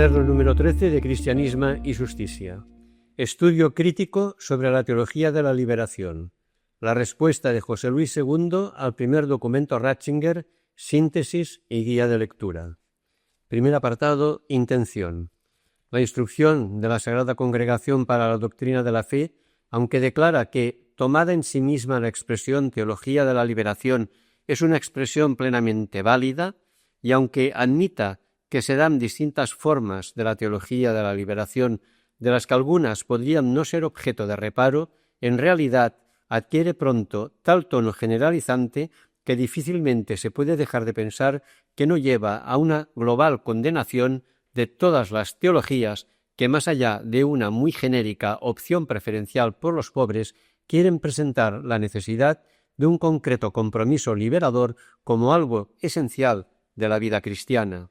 Cuaderno número 13 de Cristianisme y Justicia. Estudio crítico sobre la teología de la liberación. La respuesta de José Luis II al primer documento Ratzinger, síntesis y guía de lectura. Primer apartado, intención. La instrucción de la Sagrada Congregación para la Doctrina de la Fe, aunque declara que, tomada en sí misma la expresión teología de la liberación, es una expresión plenamente válida, y aunque admita que se dan distintas formas de la teología de la liberación, de las que algunas podrían no ser objeto de reparo, en realidad adquiere pronto tal tono generalizante que difícilmente se puede dejar de pensar que no lleva a una global condenación de todas las teologías que, más allá de una muy genérica opción preferencial por los pobres, quieren presentar la necesidad de un concreto compromiso liberador como algo esencial de la vida cristiana.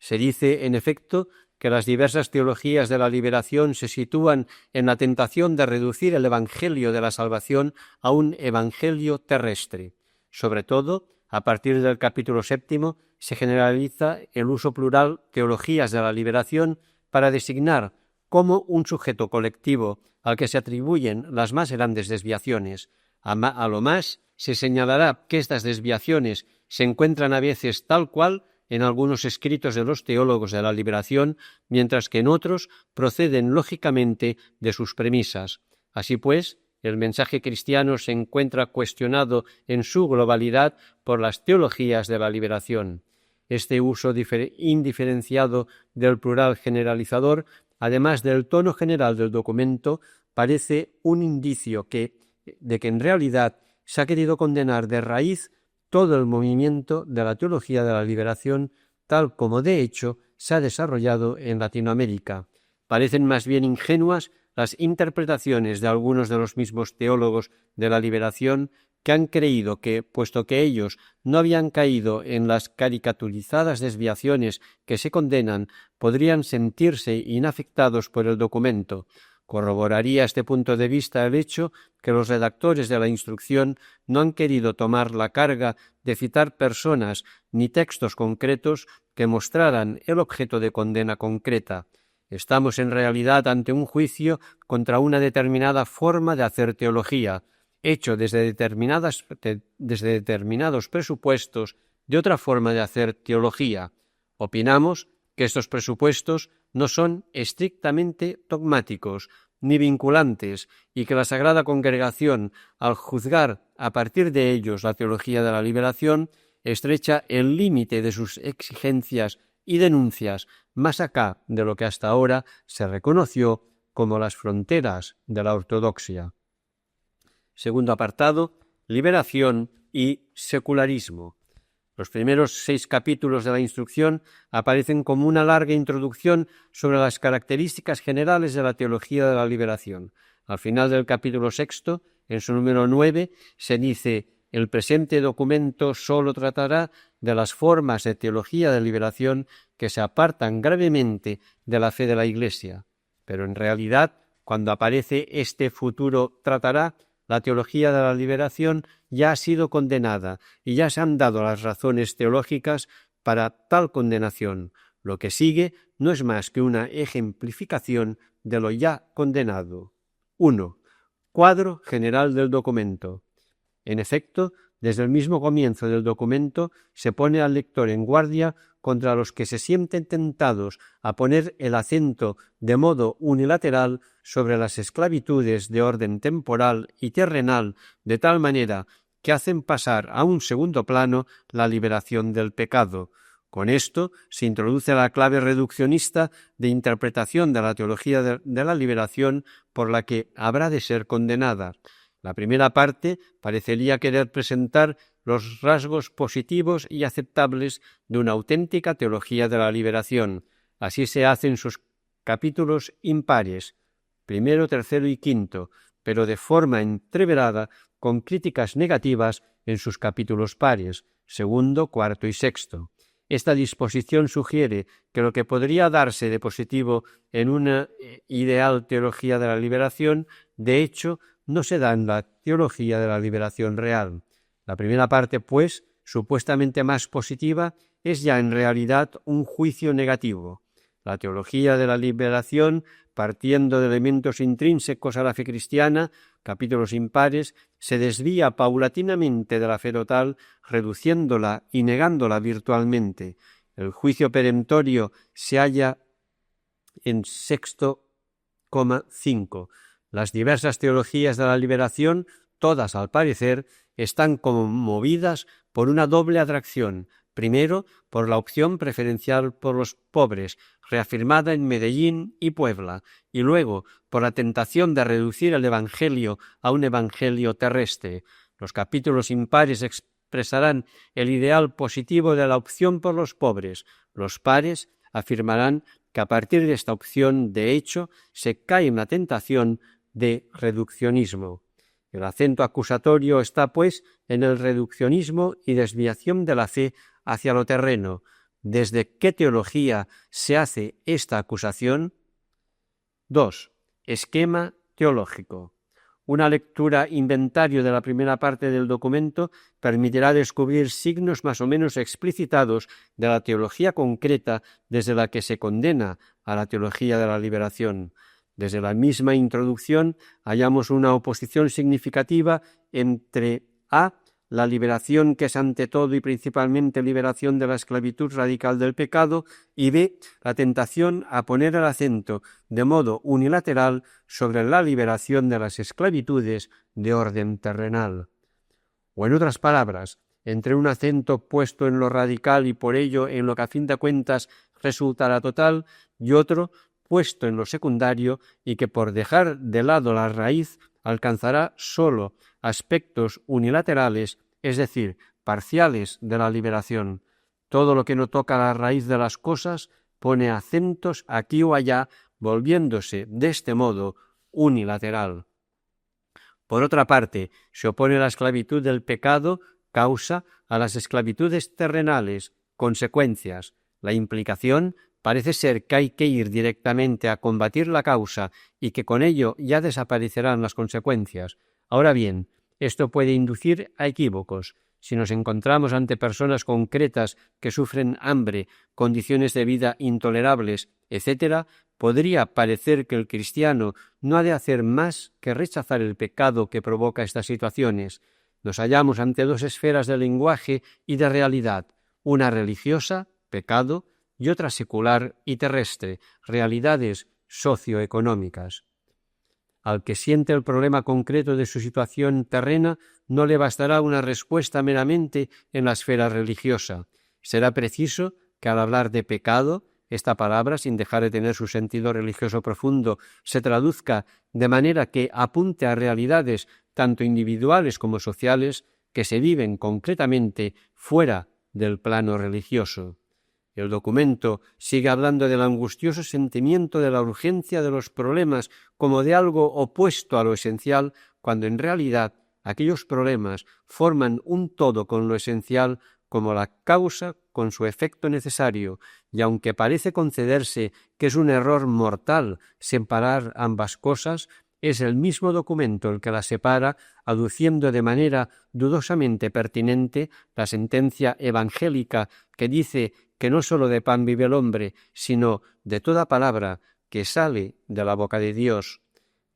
Se dice, en efecto, que las diversas teologías de la liberación se sitúan en la tentación de reducir el evangelio de la salvación a un evangelio terrestre. Sobre todo, a partir del capítulo 7, se generaliza el uso plural teologías de la liberación para designar como un sujeto colectivo al que se atribuyen las más grandes desviaciones. A lo más, se señalará que estas desviaciones se encuentran a veces tal cual en algunos escritos de los teólogos de la liberación, mientras que en otros proceden lógicamente de sus premisas. Así pues, el mensaje cristiano se encuentra cuestionado en su globalidad por las teologías de la liberación. Este uso indiferenciado del plural generalizador, además del tono general del documento, parece un indicio de que en realidad se ha querido condenar de raíz todo el movimiento de la teología de la liberación, tal como de hecho se ha desarrollado en Latinoamérica. Parecen más bien ingenuas las interpretaciones de algunos de los mismos teólogos de la liberación que han creído que, puesto que ellos no habían caído en las caricaturizadas desviaciones que se condenan, podrían sentirse inafectados por el documento. Corroboraría este punto de vista el hecho que los redactores de la instrucción no han querido tomar la carga de citar personas ni textos concretos que mostraran el objeto de condena concreta. Estamos en realidad ante un juicio contra una determinada forma de hacer teología, hecho desde determinados presupuestos de otra forma de hacer teología. Opinamos que estos presupuestos no son estrictamente dogmáticos ni vinculantes y que la Sagrada Congregación, al juzgar a partir de ellos la teología de la liberación, estrecha el límite de sus exigencias y denuncias más acá de lo que hasta ahora se reconoció como las fronteras de la ortodoxia. Segundo apartado, liberación y secularismo. Los primeros 6 capítulos de la instrucción aparecen como una larga introducción sobre las características generales de la teología de la liberación. Al final del capítulo 6, en su número 9, se dice: el presente documento solo tratará de las formas de teología de liberación que se apartan gravemente de la fe de la Iglesia. Pero en realidad, cuando aparece este futuro tratará, la teología de la liberación ya ha sido condenada y ya se han dado las razones teológicas para tal condenación. Lo que sigue no es más que una ejemplificación de lo ya condenado. 1. Cuadro general del documento. En efecto, desde el mismo comienzo del documento se pone al lector en guardia contra los que se sienten tentados a poner el acento de modo unilateral sobre las esclavitudes de orden temporal y terrenal, de tal manera que hacen pasar a un segundo plano la liberación del pecado. Con esto se introduce la clave reduccionista de interpretación de la teología de la liberación por la que habrá de ser condenada. La primera parte parecería querer presentar los rasgos positivos y aceptables de una auténtica teología de la liberación. Así se hace en sus capítulos impares, 1, 3 y 5, pero de forma entreverada con críticas negativas en sus capítulos pares, 2, 4 y 6. Esta disposición sugiere que lo que podría darse de positivo en una ideal teología de la liberación, de hecho, no se da en la teología de la liberación real. La primera parte, pues, supuestamente más positiva, es ya en realidad un juicio negativo. La teología de la liberación, partiendo de elementos intrínsecos a la fe cristiana, capítulos impares, se desvía paulatinamente de la fe total, reduciéndola y negándola virtualmente. El juicio perentorio se halla en 6,5. Las diversas teologías de la liberación, todas al parecer, están conmovidas por una doble atracción. Primero, por la opción preferencial por los pobres, reafirmada en Medellín y Puebla, y luego por la tentación de reducir el Evangelio a un Evangelio terrestre. Los capítulos impares expresarán el ideal positivo de la opción por los pobres. Los pares afirmarán que a partir de esta opción, de hecho, se cae en la tentación de reduccionismo. El acento acusatorio está, pues, en el reduccionismo y desviación de la fe hacia lo terreno. ¿Desde qué teología se hace esta acusación? 2. Esquema teológico. Una lectura inventario de la primera parte del documento permitirá descubrir signos más o menos explicitados de la teología concreta desde la que se condena a la teología de la liberación. Desde la misma introducción hallamos una oposición significativa entre a. La liberación, que es ante todo y principalmente liberación de la esclavitud radical del pecado, y b. La tentación a poner el acento de modo unilateral sobre la liberación de las esclavitudes de orden terrenal. O en otras palabras, entre un acento puesto en lo radical y por ello en lo que a fin de cuentas resultará total, y otro puesto en lo secundario y que por dejar de lado la raíz alcanzará sólo aspectos unilaterales, es decir, parciales de la liberación. Todo lo que no toca la raíz de las cosas pone acentos aquí o allá, volviéndose de este modo unilateral. Por otra parte, se opone la esclavitud del pecado, causa, a las esclavitudes terrenales, consecuencias. La implicación parece ser que hay que ir directamente a combatir la causa y que con ello ya desaparecerán las consecuencias. Ahora bien, esto puede inducir a equívocos. Si nos encontramos ante personas concretas que sufren hambre, condiciones de vida intolerables, etc., podría parecer que el cristiano no ha de hacer más que rechazar el pecado que provoca estas situaciones. Nos hallamos ante dos esferas de lenguaje y de realidad, una religiosa, pecado, y otra secular y terrestre, realidades socioeconómicas. Al que siente el problema concreto de su situación terrena, no le bastará una respuesta meramente en la esfera religiosa. Será preciso que al hablar de pecado, esta palabra, sin dejar de tener su sentido religioso profundo, se traduzca de manera que apunte a realidades tanto individuales como sociales que se viven concretamente fuera del plano religioso. El documento sigue hablando del angustioso sentimiento de la urgencia de los problemas como de algo opuesto a lo esencial, cuando en realidad aquellos problemas forman un todo con lo esencial como la causa con su efecto necesario, y aunque parece concederse que es un error mortal separar ambas cosas, es el mismo documento el que las separa, aduciendo de manera dudosamente pertinente la sentencia evangélica que dice que no sólo de pan vive el hombre, sino de toda palabra que sale de la boca de Dios.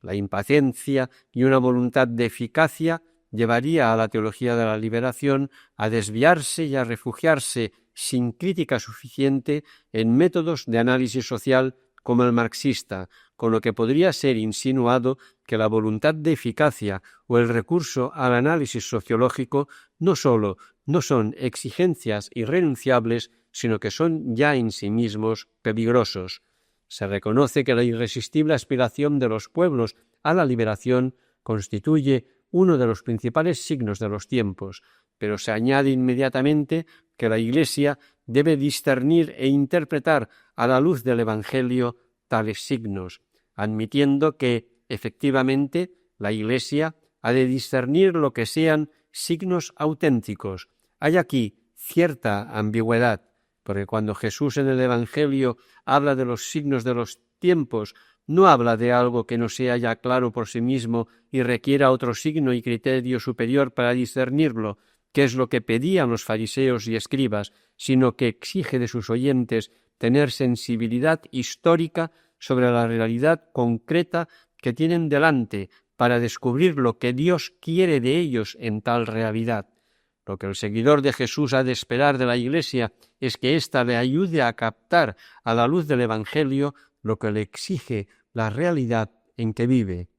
La impaciencia y una voluntad de eficacia llevaría a la teología de la liberación a desviarse y a refugiarse sin crítica suficiente en métodos de análisis social como el marxista, con lo que podría ser insinuado que la voluntad de eficacia o el recurso al análisis sociológico no sólo no son exigencias irrenunciables, sino que son ya en sí mismos peligrosos. Se reconoce que la irresistible aspiración de los pueblos a la liberación constituye uno de los principales signos de los tiempos, pero se añade inmediatamente que la Iglesia debe discernir e interpretar a la luz del Evangelio tales signos, admitiendo que, efectivamente, la Iglesia ha de discernir lo que sean signos auténticos. Hay aquí cierta ambigüedad, porque cuando Jesús en el Evangelio habla de los signos de los tiempos, no habla de algo que no sea ya claro por sí mismo y requiera otro signo y criterio superior para discernirlo, que es lo que pedían los fariseos y escribas, sino que exige de sus oyentes tener sensibilidad histórica sobre la realidad concreta que tienen delante para descubrir lo que Dios quiere de ellos en tal realidad. Lo que el seguidor de Jesús ha de esperar de la Iglesia es que ésta le ayude a captar a la luz del Evangelio lo que le exige la realidad en que vive.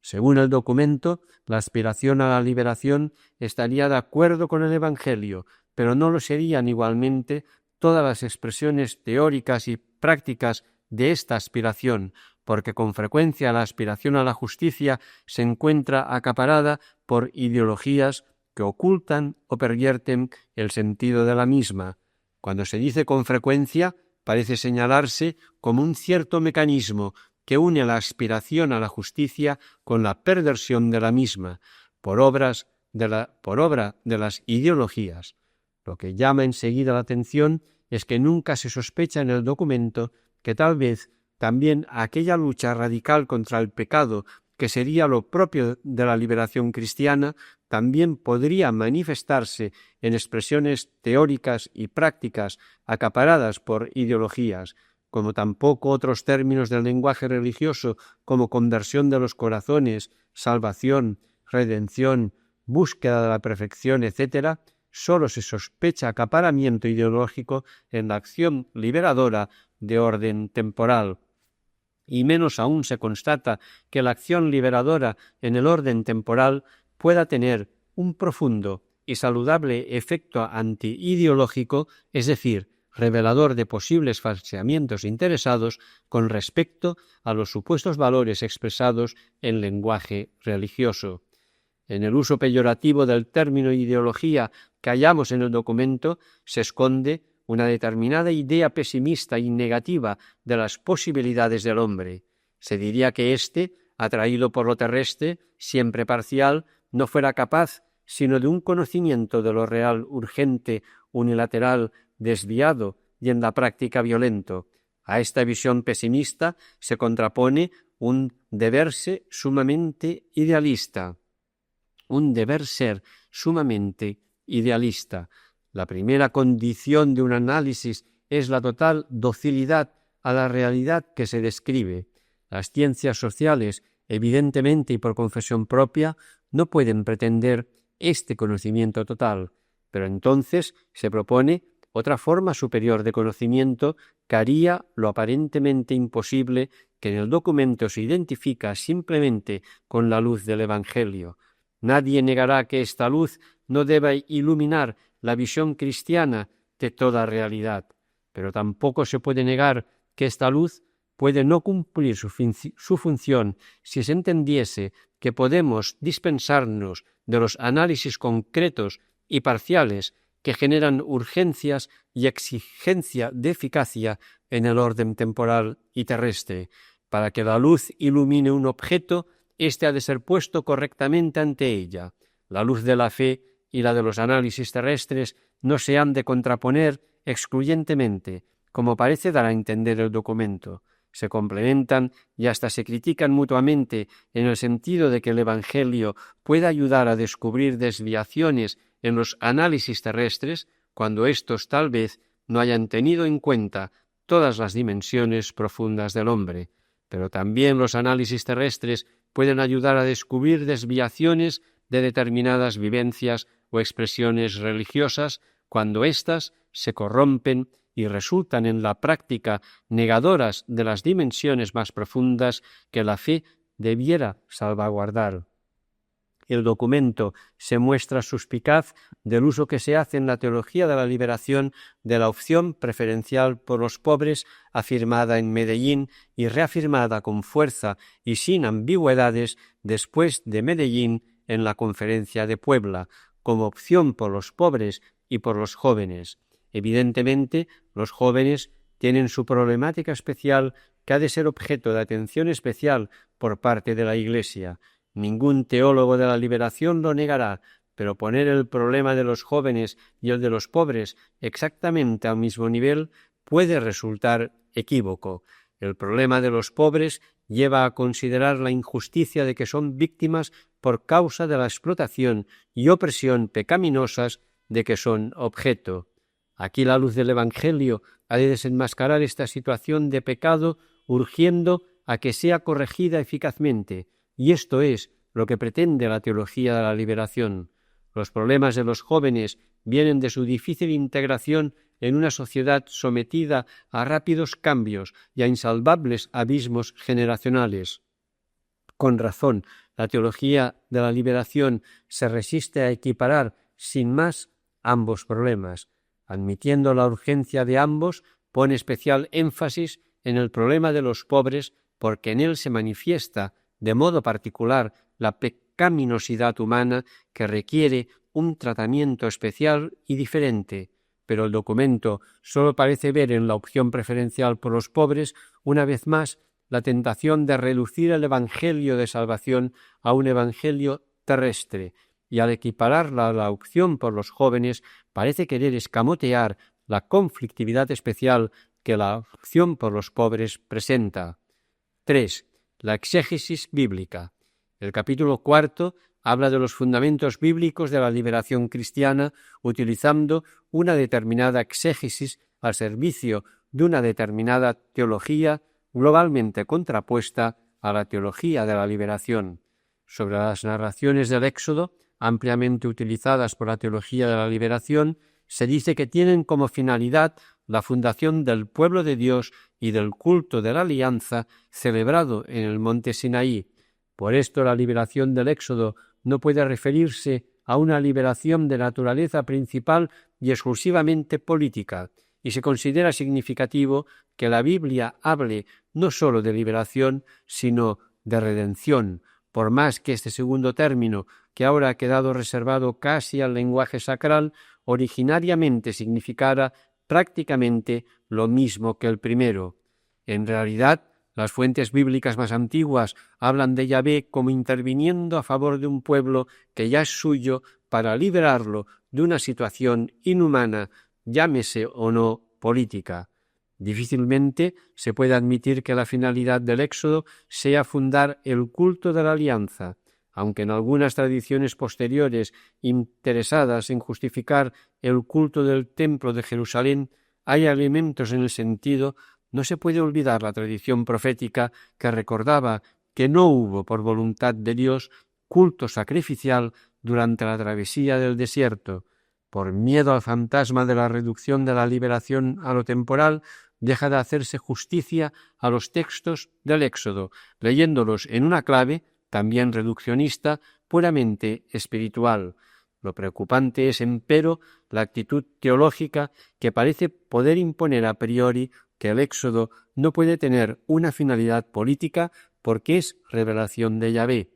Según el documento, la aspiración a la liberación estaría de acuerdo con el Evangelio, pero no lo serían igualmente todas las expresiones teóricas y prácticas de esta aspiración, porque con frecuencia la aspiración a la justicia se encuentra acaparada por ideologías que ocultan o pervierten el sentido de la misma. Cuando se dice con frecuencia, parece señalarse como un cierto mecanismo que une la aspiración a la justicia con la perversión de la misma, por obra de las ideologías. Lo que llama enseguida la atención es que nunca se sospecha en el documento que tal vez también aquella lucha radical contra el pecado, que sería lo propio de la liberación cristiana, también podría manifestarse en expresiones teóricas y prácticas acaparadas por ideologías, como tampoco otros términos del lenguaje religioso como conversión de los corazones, salvación, redención, búsqueda de la perfección, etc., sólo se sospecha acaparamiento ideológico en la acción liberadora de orden temporal. Y menos aún se constata que la acción liberadora en el orden temporal pueda tener un profundo y saludable efecto antiideológico, es decir, revelador de posibles falseamientos interesados con respecto a los supuestos valores expresados en lenguaje religioso. En el uso peyorativo del término ideología que hallamos en el documento se esconde una determinada idea pesimista y negativa de las posibilidades del hombre. Se diría que éste, atraído por lo terrestre, siempre parcial, no fuera capaz sino de un conocimiento de lo real urgente, unilateral, desviado y en la práctica violento. A esta visión pesimista se contrapone un deber ser sumamente idealista. La primera condición de un análisis es la total docilidad a la realidad que se describe. Las ciencias sociales, evidentemente y por confesión propia, no pueden pretender este conocimiento total, pero entonces se propone otra forma superior de conocimiento que haría lo aparentemente imposible, que en el documento se identifica simplemente con la luz del Evangelio. Nadie negará que esta luz no deba iluminar la visión cristiana de toda realidad, pero tampoco se puede negar que esta luz puede no cumplir su función si se entendiese que podemos dispensarnos de los análisis concretos y parciales que generan urgencias y exigencia de eficacia en el orden temporal y terrestre. Para que la luz ilumine un objeto, éste ha de ser puesto correctamente ante ella. La luz de la fe y la de los análisis terrestres no se han de contraponer excluyentemente, como parece dar a entender el documento. Se complementan y hasta se critican mutuamente en el sentido de que el Evangelio puede ayudar a descubrir desviaciones en los análisis terrestres cuando éstos tal vez no hayan tenido en cuenta todas las dimensiones profundas del hombre. Pero también los análisis terrestres pueden ayudar a descubrir desviaciones de determinadas vivencias o expresiones religiosas cuando éstas se corrompen y resultan en la práctica negadoras de las dimensiones más profundas que la fe debiera salvaguardar. El documento se muestra suspicaz del uso que se hace en la teología de la liberación de la opción preferencial por los pobres, afirmada en Medellín y reafirmada con fuerza y sin ambigüedades después de Medellín en la Conferencia de Puebla, como opción por los pobres y por los jóvenes. Evidentemente, los jóvenes tienen su problemática especial que ha de ser objeto de atención especial por parte de la Iglesia. Ningún teólogo de la liberación lo negará, pero poner el problema de los jóvenes y el de los pobres exactamente al mismo nivel puede resultar equívoco. El problema de los pobres lleva a considerar la injusticia de que son víctimas por causa de la explotación y opresión pecaminosas de que son objeto. Aquí la luz del Evangelio ha de desenmascarar esta situación de pecado, urgiendo a que sea corregida eficazmente, y esto es lo que pretende la teología de la liberación. Los problemas de los jóvenes vienen de su difícil integración en una sociedad sometida a rápidos cambios y a insalvables abismos generacionales. Con razón, la teología de la liberación se resiste a equiparar sin más ambos problemas. Admitiendo la urgencia de ambos, pone especial énfasis en el problema de los pobres porque en él se manifiesta de modo particular la pecaminosidad humana que requiere un tratamiento especial y diferente. Pero el documento solo parece ver en la opción preferencial por los pobres, una vez más, la tentación de reducir el evangelio de salvación a un evangelio terrestre, y al equipararla a la opción por los jóvenes parece querer escamotear la conflictividad especial que la opción por los pobres presenta. 3. La exégesis bíblica. El capítulo 4 habla de los fundamentos bíblicos de la liberación cristiana, utilizando una determinada exégesis al servicio de una determinada teología globalmente contrapuesta a la teología de la liberación. Sobre las narraciones del Éxodo, ampliamente utilizadas por la teología de la liberación, se dice que tienen como finalidad la fundación del pueblo de Dios y del culto de la alianza celebrado en el monte Sinaí. Por esto la liberación del Éxodo no puede referirse a una liberación de naturaleza principal y exclusivamente política, y se considera significativo que la Biblia hable no sólo de liberación, sino de redención, por más que este segundo término, que ahora ha quedado reservado casi al lenguaje sacral, originariamente significara prácticamente lo mismo que el primero. En realidad, las fuentes bíblicas más antiguas hablan de Yahvé como interviniendo a favor de un pueblo que ya es suyo para liberarlo de una situación inhumana, llámese o no política. Difícilmente se puede admitir que la finalidad del Éxodo sea fundar el culto de la alianza, aunque en algunas tradiciones posteriores interesadas en justificar el culto del templo de Jerusalén hay elementos en el sentido. No se puede olvidar la tradición profética que recordaba que no hubo por voluntad de Dios culto sacrificial durante la travesía del desierto. Por miedo al fantasma de la reducción de la liberación a lo temporal, deja de hacerse justicia a los textos del Éxodo, leyéndolos en una clave, también reduccionista, puramente espiritual. Lo preocupante es, empero, la actitud teológica que parece poder imponer a priori que el Éxodo no puede tener una finalidad política porque es revelación de Yahvé.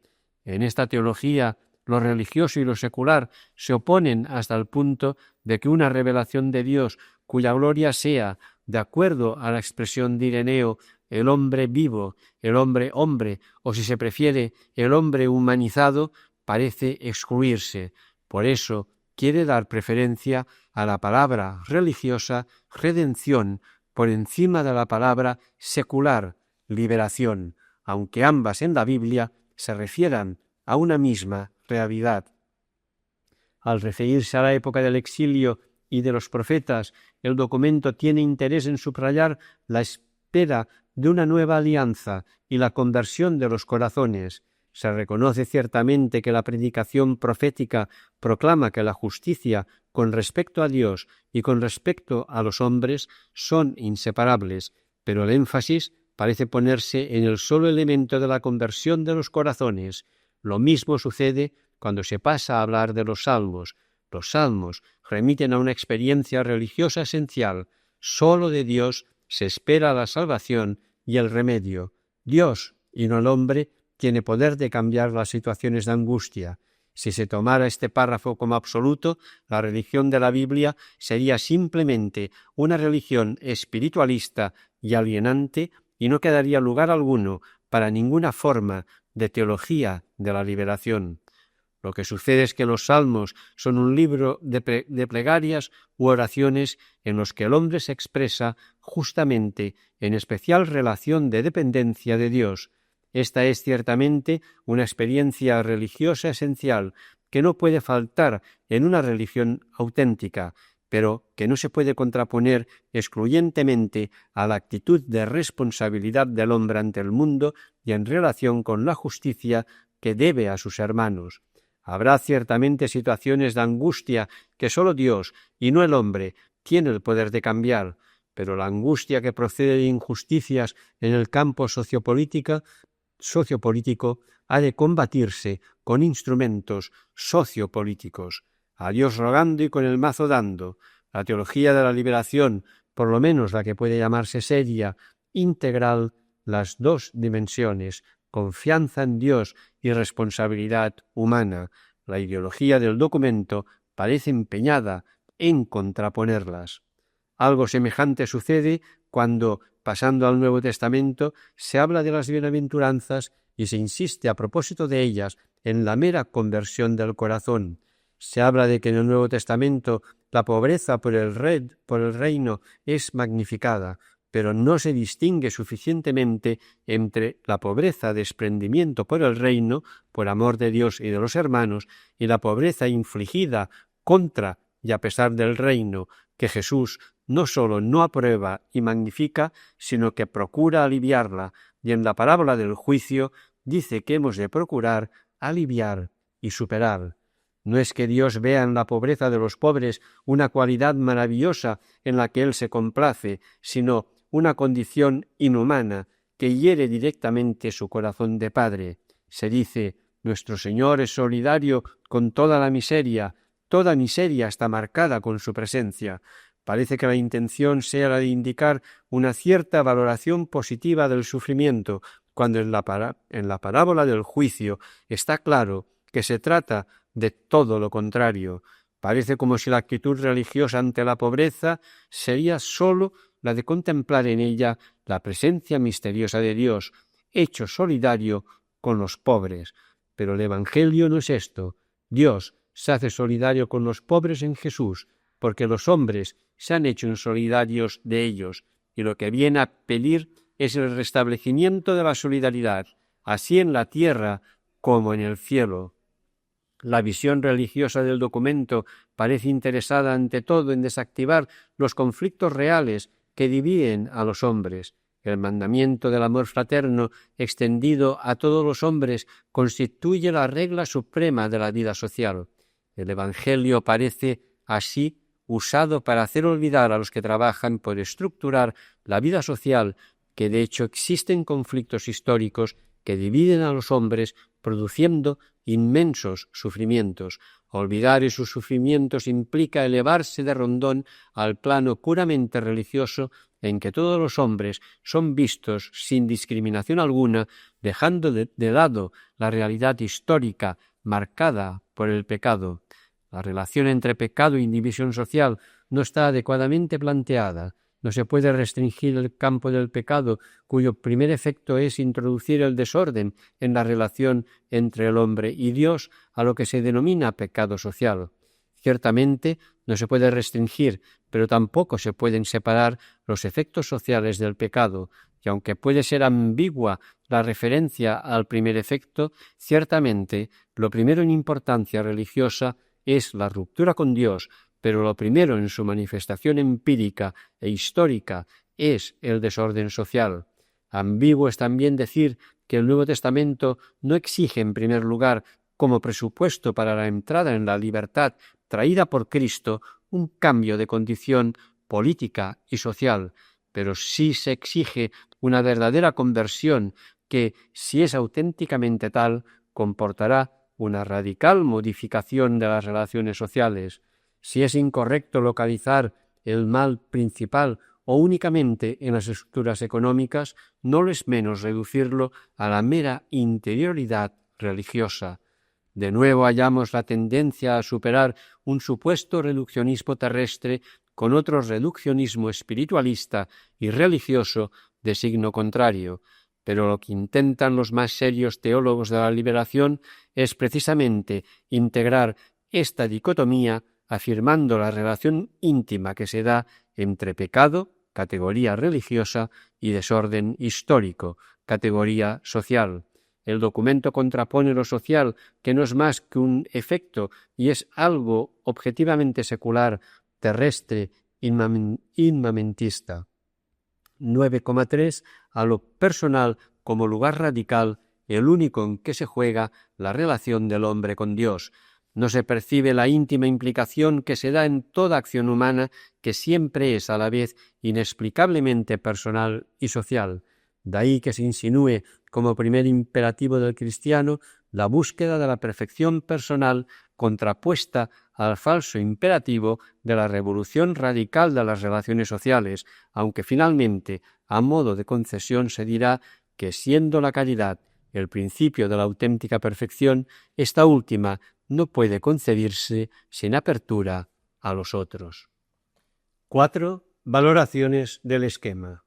En esta teología, lo religioso y lo secular se oponen hasta el punto de que una revelación de Dios cuya gloria sea, de acuerdo a la expresión de Ireneo, el hombre vivo, el hombre hombre, o si se prefiere, el hombre humanizado, parece excluirse. Por eso quiere dar preferencia a la palabra religiosa, redención, por encima de la palabra secular, liberación, aunque ambas en la Biblia se refieran a una misma realidad. Al referirse a la época del exilio y de los profetas, el documento tiene interés en subrayar la espera de una nueva alianza y la conversión de los corazones. Se reconoce ciertamente que la predicación profética proclama que la justicia con respecto a Dios y con respecto a los hombres son inseparables, pero el énfasis parece ponerse en el solo elemento de la conversión de los corazones. Lo mismo sucede cuando se pasa a hablar de los salmos. Los salmos remiten a una experiencia religiosa esencial. Solo de Dios se espera la salvación y el remedio. Dios, y no el hombre, tiene poder de cambiar las situaciones de angustia. Si se tomara este párrafo como absoluto, la religión de la Biblia sería simplemente una religión espiritualista y alienante y no quedaría lugar alguno para ninguna forma de teología de la liberación. Lo que sucede es que los salmos son un libro de plegarias u oraciones en los que el hombre se expresa justamente en especial relación de dependencia de Dios. Esta es ciertamente una experiencia religiosa esencial que no puede faltar en una religión auténtica, pero que no se puede contraponer excluyentemente a la actitud de responsabilidad del hombre ante el mundo y en relación con la justicia que debe a sus hermanos. Habrá ciertamente situaciones de angustia que sólo Dios, y no el hombre, tiene el poder de cambiar, pero la angustia que procede de injusticias en el campo sociopolítico ha de combatirse con instrumentos sociopolíticos. A Dios rogando y con el mazo dando. La teología de la liberación, por lo menos la que puede llamarse seria, integral, las dos dimensiones, confianza en Dios y responsabilidad humana. La ideología del documento parece empeñada en contraponerlas. Algo semejante sucede cuando, pasando al Nuevo Testamento, se habla de las bienaventuranzas y se insiste a propósito de ellas en la mera conversión del corazón. Se habla de que en el Nuevo Testamento la pobreza por el reino es magnificada, pero no se distingue suficientemente entre la pobreza de desprendimiento por el reino, por amor de Dios y de los hermanos, y la pobreza infligida contra y a pesar del reino, que Jesús no sólo no aprueba y magnifica, sino que procura aliviarla, y en la parábola del juicio dice que hemos de procurar aliviar y superar. No es que Dios vea en la pobreza de los pobres una cualidad maravillosa en la que Él se complace, sino una condición inhumana que hiere directamente su corazón de Padre. Se dice, nuestro Señor es solidario con toda miseria está marcada con su presencia. Parece que la intención sea la de indicar una cierta valoración positiva del sufrimiento, cuando en la parábola del juicio está claro que se trata de todo lo contrario. Parece como si la actitud religiosa ante la pobreza sería sólo la de contemplar en ella la presencia misteriosa de Dios, hecho solidario con los pobres. Pero el Evangelio no es esto. Dios se hace solidario con los pobres en Jesús, porque los hombres se han hecho insolidarios de ellos, y lo que viene a pedir es el restablecimiento de la solidaridad, así en la tierra como en el cielo. La visión religiosa del documento parece interesada ante todo en desactivar los conflictos reales que dividen a los hombres. El mandamiento del amor fraterno extendido a todos los hombres constituye la regla suprema de la vida social. El Evangelio parece así usado para hacer olvidar a los que trabajan por estructurar la vida social, que de hecho existen conflictos históricos que dividen a los hombres, produciendo inmensos sufrimientos. Olvidar esos sufrimientos implica elevarse de rondón al plano puramente religioso, en que todos los hombres son vistos sin discriminación alguna, dejando de lado la realidad histórica marcada por el pecado. La relación entre pecado y división social no está adecuadamente planteada. No se puede restringir el campo del pecado, cuyo primer efecto es introducir el desorden en la relación entre el hombre y Dios, a lo que se denomina pecado social. Ciertamente no se puede restringir, pero tampoco se pueden separar los efectos sociales del pecado, y aunque puede ser ambigua la referencia al primer efecto, ciertamente lo primero en importancia religiosa es la ruptura con Dios, pero lo primero en su manifestación empírica e histórica es el desorden social. Ambiguo es también decir que el Nuevo Testamento no exige en primer lugar, como presupuesto para la entrada en la libertad traída por Cristo, un cambio de condición política y social, pero sí se exige una verdadera conversión que, si es auténticamente tal, comportará una radical modificación de las relaciones sociales. Si es incorrecto localizar el mal principal o únicamente en las estructuras económicas, no lo es menos reducirlo a la mera interioridad religiosa. De nuevo hallamos la tendencia a superar un supuesto reduccionismo terrestre con otro reduccionismo espiritualista y religioso de signo contrario. Pero lo que intentan los más serios teólogos de la liberación es precisamente integrar esta dicotomía, afirmando la relación íntima que se da entre pecado, categoría religiosa, y desorden histórico, categoría social. El documento contrapone lo social, que no es más que un efecto y es algo objetivamente secular, terrestre, inmamentista. 9,3 a lo personal como lugar radical, el único en que se juega la relación del hombre con Dios. No se percibe la íntima implicación que se da en toda acción humana, que siempre es a la vez inexplicablemente personal y social. De ahí que se insinúe como primer imperativo del cristiano la búsqueda de la perfección personal contrapuesta al falso imperativo de la revolución radical de las relaciones sociales, aunque finalmente, a modo de concesión, se dirá que siendo la caridad el principio de la auténtica perfección, esta última no puede concebirse sin apertura a los otros. 4. Valoraciones del esquema.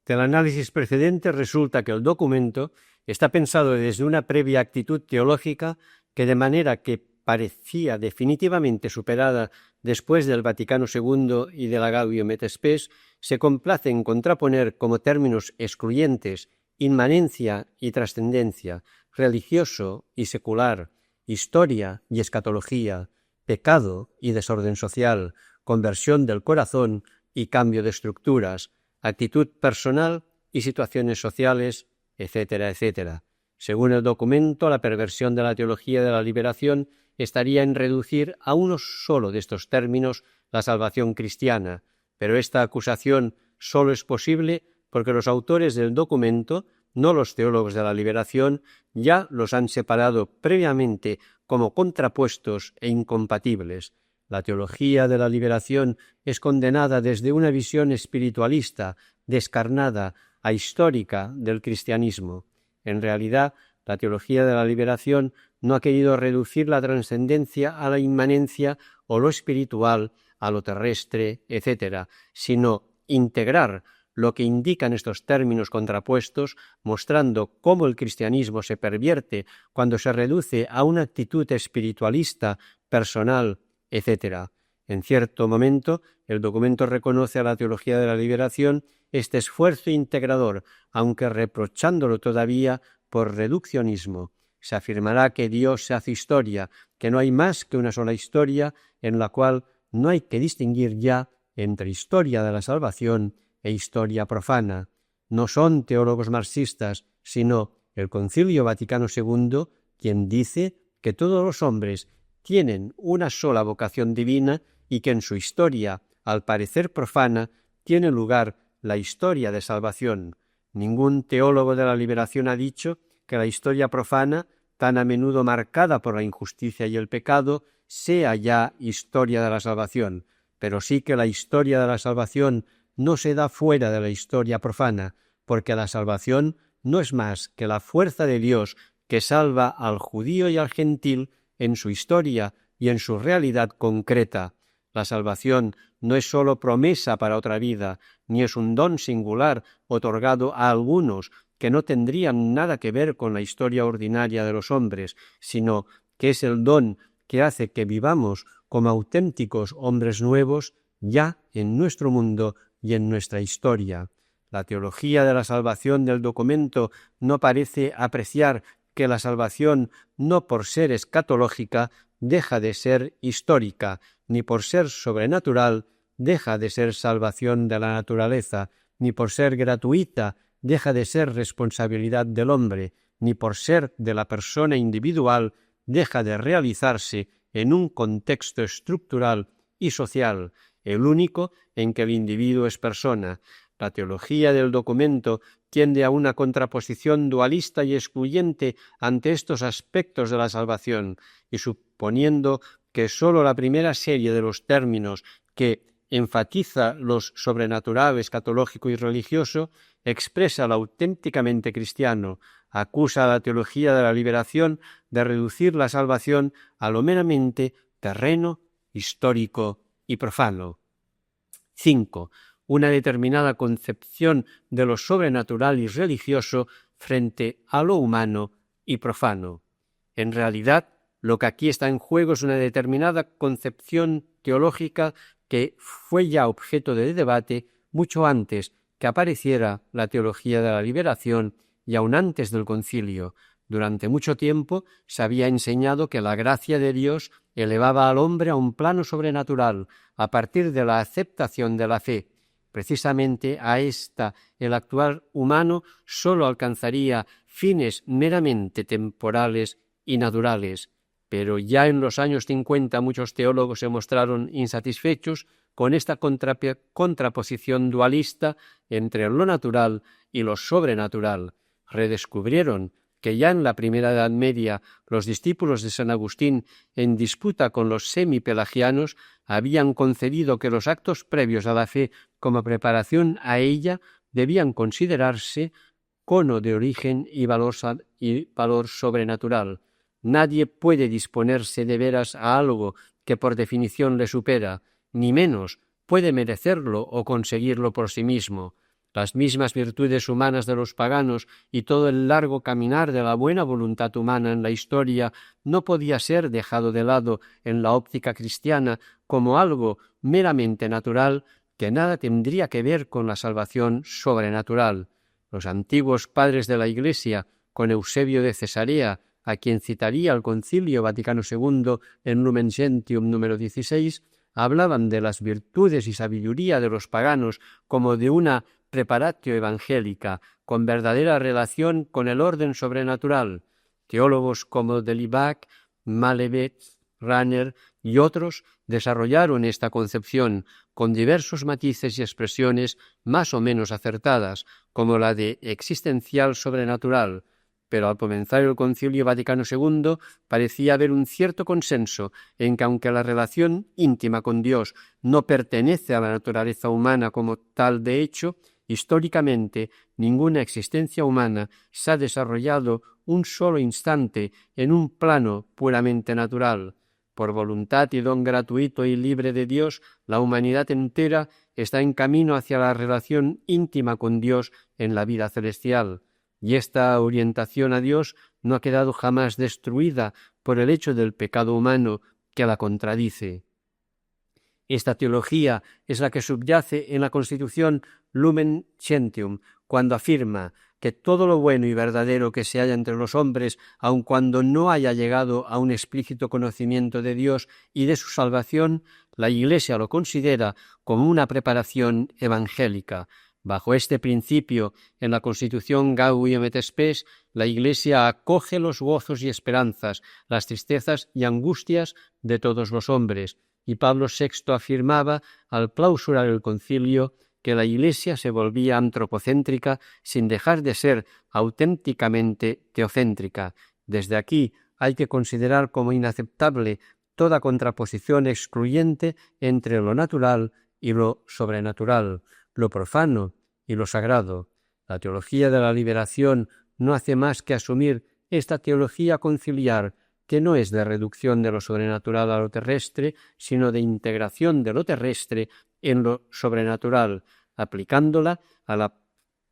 Del análisis precedente resulta que el documento está pensado desde una previa actitud teológica que, de manera que parecía definitivamente superada después del Vaticano II y de la Gaudium et Spes, se complace en contraponer como términos excluyentes inmanencia y trascendencia, religioso y secular, historia y escatología, pecado y desorden social, conversión del corazón y cambio de estructuras, actitud personal y situaciones sociales, etcétera, etcétera. Según el documento, la perversión de la teología de la liberación estaría en reducir a uno solo de estos términos la salvación cristiana, pero esta acusación solo es posible porque los autores del documento, no los teólogos de la liberación, ya los han separado previamente como contrapuestos e incompatibles. La teología de la liberación es condenada desde una visión espiritualista, descarnada, ahistórica del cristianismo. En realidad, la teología de la liberación no ha querido reducir la trascendencia a la inmanencia o lo espiritual a lo terrestre, etc., sino integrar lo que indican estos términos contrapuestos, mostrando cómo el cristianismo se pervierte cuando se reduce a una actitud espiritualista, personal, etc. En cierto momento, el documento reconoce a la teología de la liberación este esfuerzo integrador, aunque reprochándolo todavía por reduccionismo. Se afirmará que Dios se hace historia, que no hay más que una sola historia, en la cual no hay que distinguir ya entre historia de la salvación e historia profana. No son teólogos marxistas, sino el Concilio Vaticano II quien dice que todos los hombres tienen una sola vocación divina y que en su historia, al parecer profana, tiene lugar la historia de salvación. Ningún teólogo de la liberación ha dicho que la historia profana, tan a menudo marcada por la injusticia y el pecado, sea ya historia de la salvación, pero sí que la historia de la salvación no se da fuera de la historia profana, porque la salvación no es más que la fuerza de Dios que salva al judío y al gentil en su historia y en su realidad concreta. La salvación no es sólo promesa para otra vida, ni es un don singular otorgado a algunos que no tendrían nada que ver con la historia ordinaria de los hombres, sino que es el don que hace que vivamos como auténticos hombres nuevos ya en nuestro mundo y en nuestra historia. La teología de la salvación del documento no parece apreciar que la salvación, no por ser escatológica, deja de ser histórica, ni por ser sobrenatural, deja de ser salvación de la naturaleza, ni por ser gratuita, deja de ser responsabilidad del hombre, ni por ser de la persona individual, deja de realizarse en un contexto estructural y social, el único en que el individuo es persona. La teología del documento tiende a una contraposición dualista y excluyente ante estos aspectos de la salvación, y suponiendo que sólo la primera serie de los términos que enfatiza los sobrenatural, escatológico y religioso, expresa lo auténticamente cristiano, acusa a la teología de la liberación de reducir la salvación a lo meramente terreno, histórico y profano. 5. Una determinada concepción de lo sobrenatural y religioso frente a lo humano y profano. En realidad, lo que aquí está en juego es una determinada concepción teológica que fue ya objeto de debate mucho antes que apareciera la teología de la liberación y aun antes del concilio. Durante mucho tiempo se había enseñado que la gracia de Dios elevaba al hombre a un plano sobrenatural a partir de la aceptación de la fe. Precisamente a esta el actual humano sólo alcanzaría fines meramente temporales y naturales. Pero ya en los años 50 muchos teólogos se mostraron insatisfechos con esta contraposición dualista entre lo natural y lo sobrenatural. Redescubrieron que ya en la primera Edad Media los discípulos de San Agustín, en disputa con los semipelagianos, habían concebido que los actos previos a la fe como preparación a ella debían considerarse cono de origen y valor sobrenatural. Nadie puede disponerse de veras a algo que por definición le supera, ni menos puede merecerlo o conseguirlo por sí mismo. Las mismas virtudes humanas de los paganos y todo el largo caminar de la buena voluntad humana en la historia no podía ser dejado de lado en la óptica cristiana como algo meramente natural que nada tendría que ver con la salvación sobrenatural. Los antiguos padres de la Iglesia, con Eusebio de Cesarea, a quien citaría el Concilio Vaticano II en Lumen Gentium número 16, hablaban de las virtudes y sabiduría de los paganos como de una preparatio evangélica, con verdadera relación con el orden sobrenatural. Teólogos como Delibac, Malebet, Ranner y otros desarrollaron esta concepción con diversos matices y expresiones más o menos acertadas, como la de existencial sobrenatural, pero al comenzar el Concilio Vaticano II parecía haber un cierto consenso en que aunque la relación íntima con Dios no pertenece a la naturaleza humana como tal de hecho, históricamente ninguna existencia humana se ha desarrollado un solo instante en un plano puramente natural. Por voluntad y don gratuito y libre de Dios, la humanidad entera está en camino hacia la relación íntima con Dios en la vida celestial. Y esta orientación a Dios no ha quedado jamás destruida por el hecho del pecado humano que la contradice. Esta teología es la que subyace en la Constitución Lumen Gentium, cuando afirma que todo lo bueno y verdadero que se halla entre los hombres, aun cuando no haya llegado a un explícito conocimiento de Dios y de su salvación, la Iglesia lo considera como una preparación evangélica. Bajo este principio, en la Constitución Gaudium et Spes, la Iglesia acoge los gozos y esperanzas, las tristezas y angustias de todos los hombres, y Pablo VI afirmaba, al clausurar el concilio, que la Iglesia se volvía antropocéntrica sin dejar de ser auténticamente teocéntrica. Desde aquí hay que considerar como inaceptable toda contraposición excluyente entre lo natural y lo sobrenatural, lo profano y lo sagrado. La teología de la liberación no hace más que asumir esta teología conciliar, que no es de reducción de lo sobrenatural a lo terrestre, sino de integración de lo terrestre en lo sobrenatural, aplicándola a la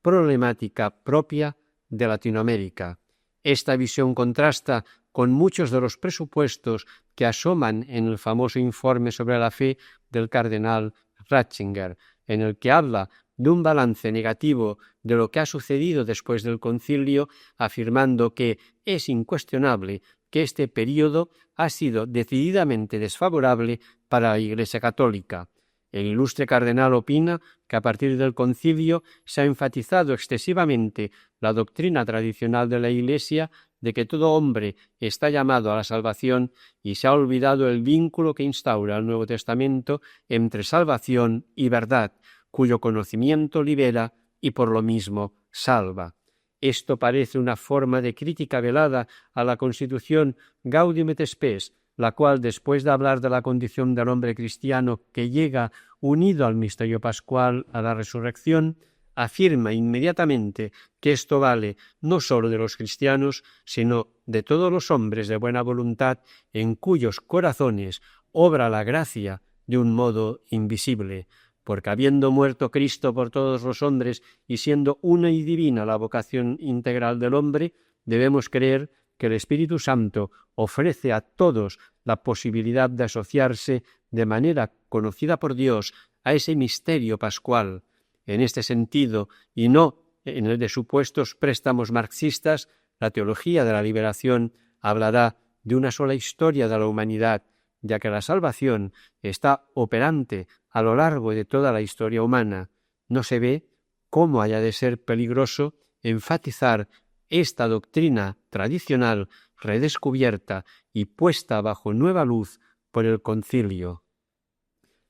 problemática propia de Latinoamérica. Esta visión contrasta con muchos de los presupuestos que asoman en el famoso informe sobre la fe del cardenal Ratzinger, en el que habla de un balance negativo de lo que ha sucedido después del concilio, afirmando que es incuestionable que este período ha sido decididamente desfavorable para la Iglesia católica. El ilustre cardenal opina que a partir del concilio se ha enfatizado excesivamente la doctrina tradicional de la Iglesia de que todo hombre está llamado a la salvación y se ha olvidado el vínculo que instaura el Nuevo Testamento entre salvación y verdad, cuyo conocimiento libera y por lo mismo salva. Esto parece una forma de crítica velada a la Constitución Gaudium et Spes, la cual, después de hablar de la condición del hombre cristiano que llega unido al misterio pascual, a la resurrección, afirma inmediatamente que esto vale no sólo de los cristianos, sino de todos los hombres de buena voluntad en cuyos corazones obra la gracia de un modo invisible, porque habiendo muerto Cristo por todos los hombres y siendo una y divina la vocación integral del hombre, debemos creer que el Espíritu Santo ofrece a todos la posibilidad de asociarse de manera conocida por Dios a ese misterio pascual. En este sentido, y no en el de supuestos préstamos marxistas, La teología de la liberación hablará de una sola historia de la humanidad, ya que la salvación está operante a lo largo de toda la historia humana. No se ve cómo haya de ser peligroso enfatizar esta doctrina tradicional redescubierta y puesta bajo nueva luz por el concilio.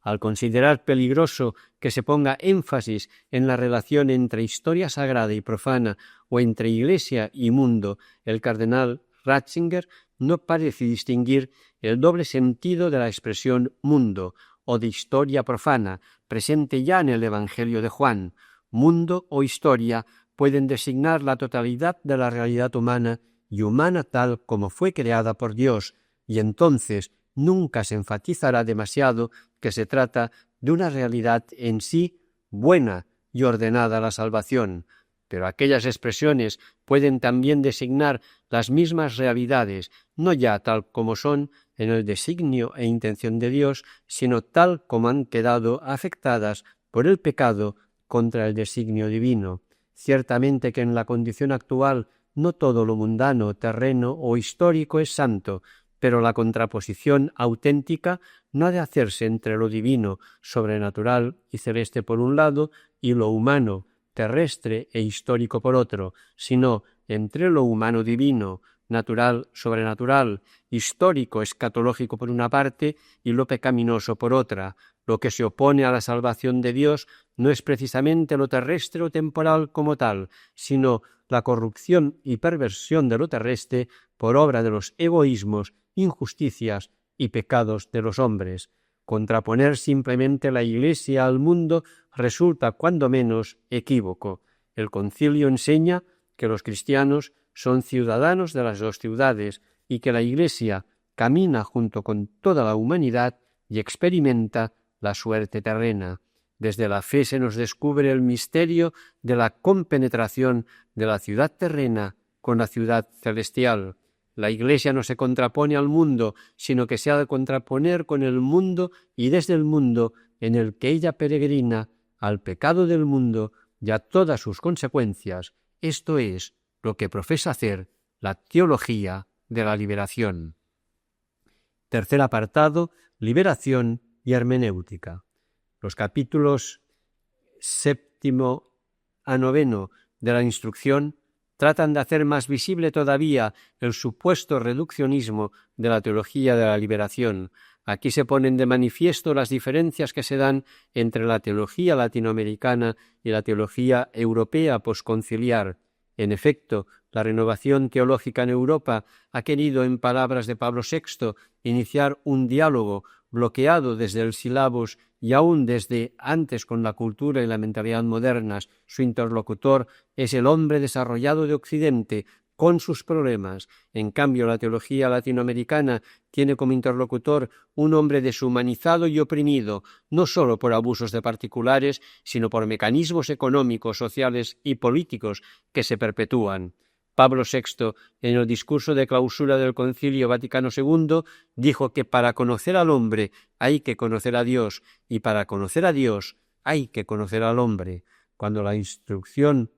Al considerar peligroso que se ponga énfasis en la relación entre historia sagrada y profana o entre Iglesia y mundo, el cardenal Ratzinger no parece distinguir el doble sentido de la expresión mundo o de historia profana, presente ya en el Evangelio de Juan. Mundo o historia pueden designar la totalidad de la realidad humana y humana tal como fue creada por Dios, y entonces nunca se enfatizará demasiado que se trata de una realidad en sí buena y ordenada a la salvación, pero aquellas expresiones pueden también designar las mismas realidades, no ya tal como son en el designio e intención de Dios, sino tal como han quedado afectadas por el pecado contra el designio divino. Ciertamente que en la condición actual no todo lo mundano, terreno o histórico es santo, pero la contraposición auténtica no ha de hacerse entre lo divino, sobrenatural y celeste por un lado, y lo humano, terrestre e histórico por otro, sino entre lo humano divino, natural, sobrenatural, histórico, escatológico por una parte, y lo pecaminoso por otra. Lo que se opone a la salvación de Dios no es precisamente lo terrestre o temporal como tal, sino la corrupción y perversión de lo terrestre por obra de los egoísmos, injusticias y pecados de los hombres. Contraponer simplemente la Iglesia al mundo resulta cuando menos equívoco. El concilio enseña que los cristianos son ciudadanos de las dos ciudades y que la Iglesia camina junto con toda la humanidad y experimenta la suerte terrena. Desde la fe se nos descubre el misterio de la compenetración de la ciudad terrena con la ciudad celestial. La Iglesia no se contrapone al mundo, sino que se ha de contraponer con el mundo y desde el mundo en el que ella peregrina al pecado del mundo y a todas sus consecuencias. Esto es lo que profesa hacer la teología de la liberación. Tercer apartado, liberación y hermenéutica. Los capítulos 7 a 9 de la instrucción tratan de hacer más visible todavía el supuesto reduccionismo de la teología de la liberación. Aquí se ponen de manifiesto las diferencias que se dan entre la teología latinoamericana y la teología europea posconciliar. En efecto, la renovación teológica en Europa ha querido, en palabras de Pablo VI, iniciar un diálogo bloqueado desde el sílabus y aún desde antes con la cultura y la mentalidad modernas. Su interlocutor es el hombre desarrollado de Occidente, con sus problemas. En cambio, la teología latinoamericana tiene como interlocutor un hombre deshumanizado y oprimido, no sólo por abusos de particulares, sino por mecanismos económicos, sociales y políticos que se perpetúan. Pablo VI, en el discurso de clausura del Concilio Vaticano II, dijo que para conocer al hombre hay que conocer a Dios, y para conocer a Dios hay que conocer al hombre. Cuando la instrucción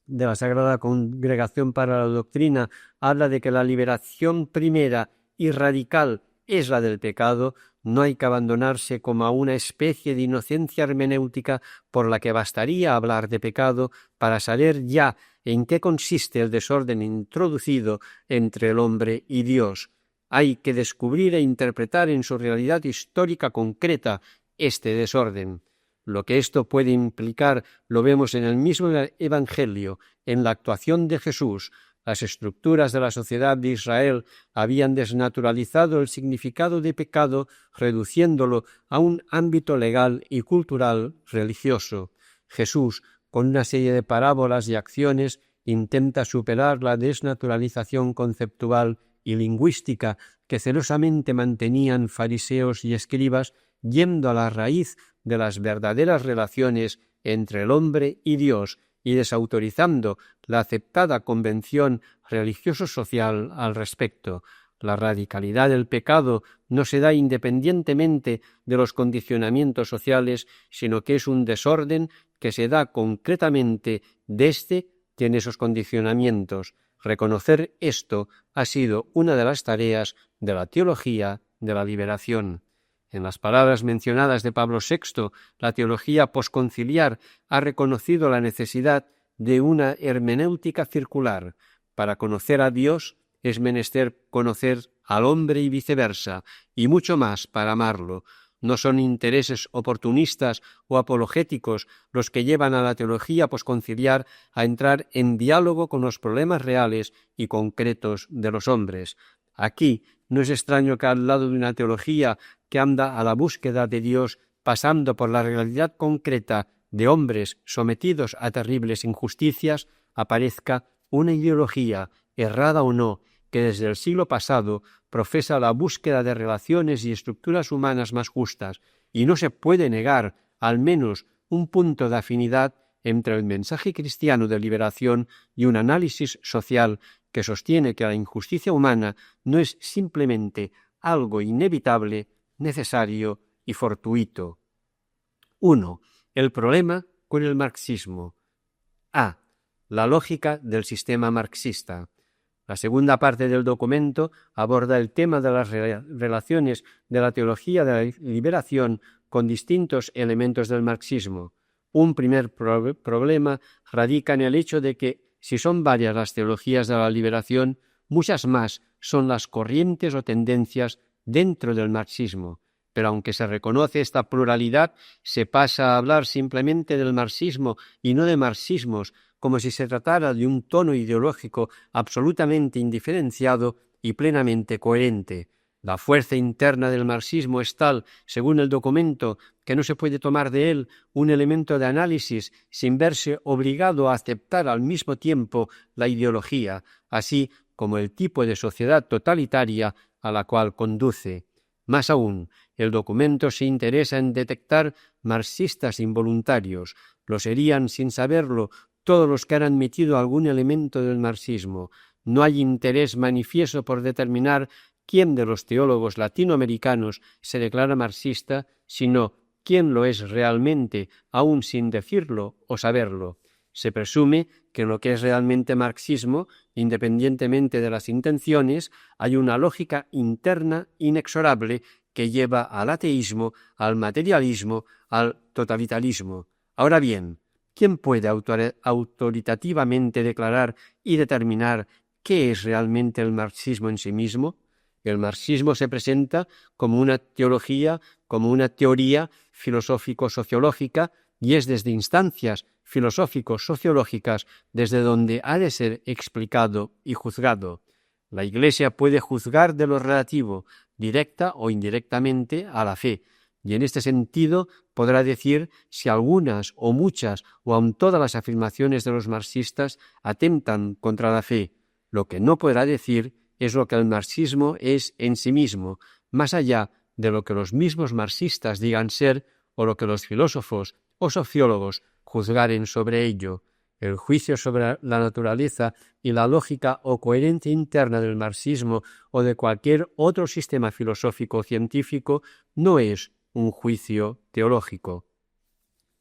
de la Sagrada Congregación para la Doctrina habla de que la liberación primera y radical es la del pecado, no hay que abandonarse como a una especie de inocencia hermenéutica por la que bastaría hablar de pecado para saber ya en qué consiste el desorden introducido entre el hombre y Dios. Hay que descubrir e interpretar en su realidad histórica concreta este desorden. Lo que esto puede implicar lo vemos en el mismo Evangelio, en la actuación de Jesús. Las estructuras de la sociedad de Israel habían desnaturalizado el significado de pecado, reduciéndolo a un ámbito legal y cultural religioso. Jesús, con una serie de parábolas y acciones, intenta superar la desnaturalización conceptual y lingüística que celosamente mantenían fariseos y escribas, yendo a la raíz de las verdaderas relaciones entre el hombre y Dios y desautorizando la aceptada convención religioso-social al respecto. La radicalidad del pecado no se da independientemente de los condicionamientos sociales, sino que es un desorden que se da concretamente desde que en esos condicionamientos. Reconocer esto ha sido una de las tareas de la teología de la liberación. En las palabras mencionadas de Pablo VI, la teología posconciliar ha reconocido la necesidad de una hermenéutica circular. Para conocer a Dios es menester conocer al hombre y viceversa, y mucho más para amarlo. No son intereses oportunistas o apologéticos los que llevan a la teología posconciliar a entrar en diálogo con los problemas reales y concretos de los hombres. Aquí no es extraño que al lado de una teología que anda a la búsqueda de Dios, pasando por la realidad concreta de hombres sometidos a terribles injusticias, aparezca una ideología, errada o no, que desde el siglo pasado profesa la búsqueda de relaciones y estructuras humanas más justas, y no se puede negar al menos un punto de afinidad entre el mensaje cristiano de liberación y un análisis social que sostiene que la injusticia humana no es simplemente algo inevitable, necesario y fortuito. 1. El problema con el marxismo. A. La lógica del sistema marxista. La segunda parte del documento aborda el tema de las relaciones de la teología de la liberación con distintos elementos del marxismo. Un primer problema radica en el hecho de que, si son varias las teologías de la liberación, muchas más son las corrientes o tendencias dentro del marxismo. Pero aunque se reconoce esta pluralidad, se pasa a hablar simplemente del marxismo y no de marxismos, como si se tratara de un tono ideológico absolutamente indiferenciado y plenamente coherente. La fuerza interna del marxismo es tal, según el documento, que no se puede tomar de él un elemento de análisis sin verse obligado a aceptar al mismo tiempo la ideología, así como el tipo de sociedad totalitaria a la cual conduce. Más aún, el documento se interesa en detectar marxistas involuntarios. Lo serían sin saberlo todos los que han admitido algún elemento del marxismo. No hay interés manifiesto por determinar quién de los teólogos latinoamericanos se declara marxista, sino quién lo es realmente, aun sin decirlo o saberlo. Se presume que en lo que es realmente marxismo, independientemente de las intenciones, hay una lógica interna inexorable que lleva al ateísmo, al materialismo, al totalitarismo. Ahora bien, ¿quién puede autoritativamente declarar y determinar qué es realmente el marxismo en sí mismo? El marxismo se presenta como una teología, como una teoría filosófico-sociológica, y es desde instancias filosófico-sociológicas desde donde ha de ser explicado y juzgado. La Iglesia puede juzgar de lo relativo, directa o indirectamente, a la fe, y en este sentido podrá decir si algunas o muchas o aun todas las afirmaciones de los marxistas atentan contra la fe. Lo que no podrá decir es lo que el marxismo es en sí mismo, más allá de lo que los mismos marxistas digan ser o lo que los filósofos o sociólogos juzgaren sobre ello. El juicio sobre la naturaleza y la lógica o coherencia interna del marxismo o de cualquier otro sistema filosófico o científico no es un juicio teológico.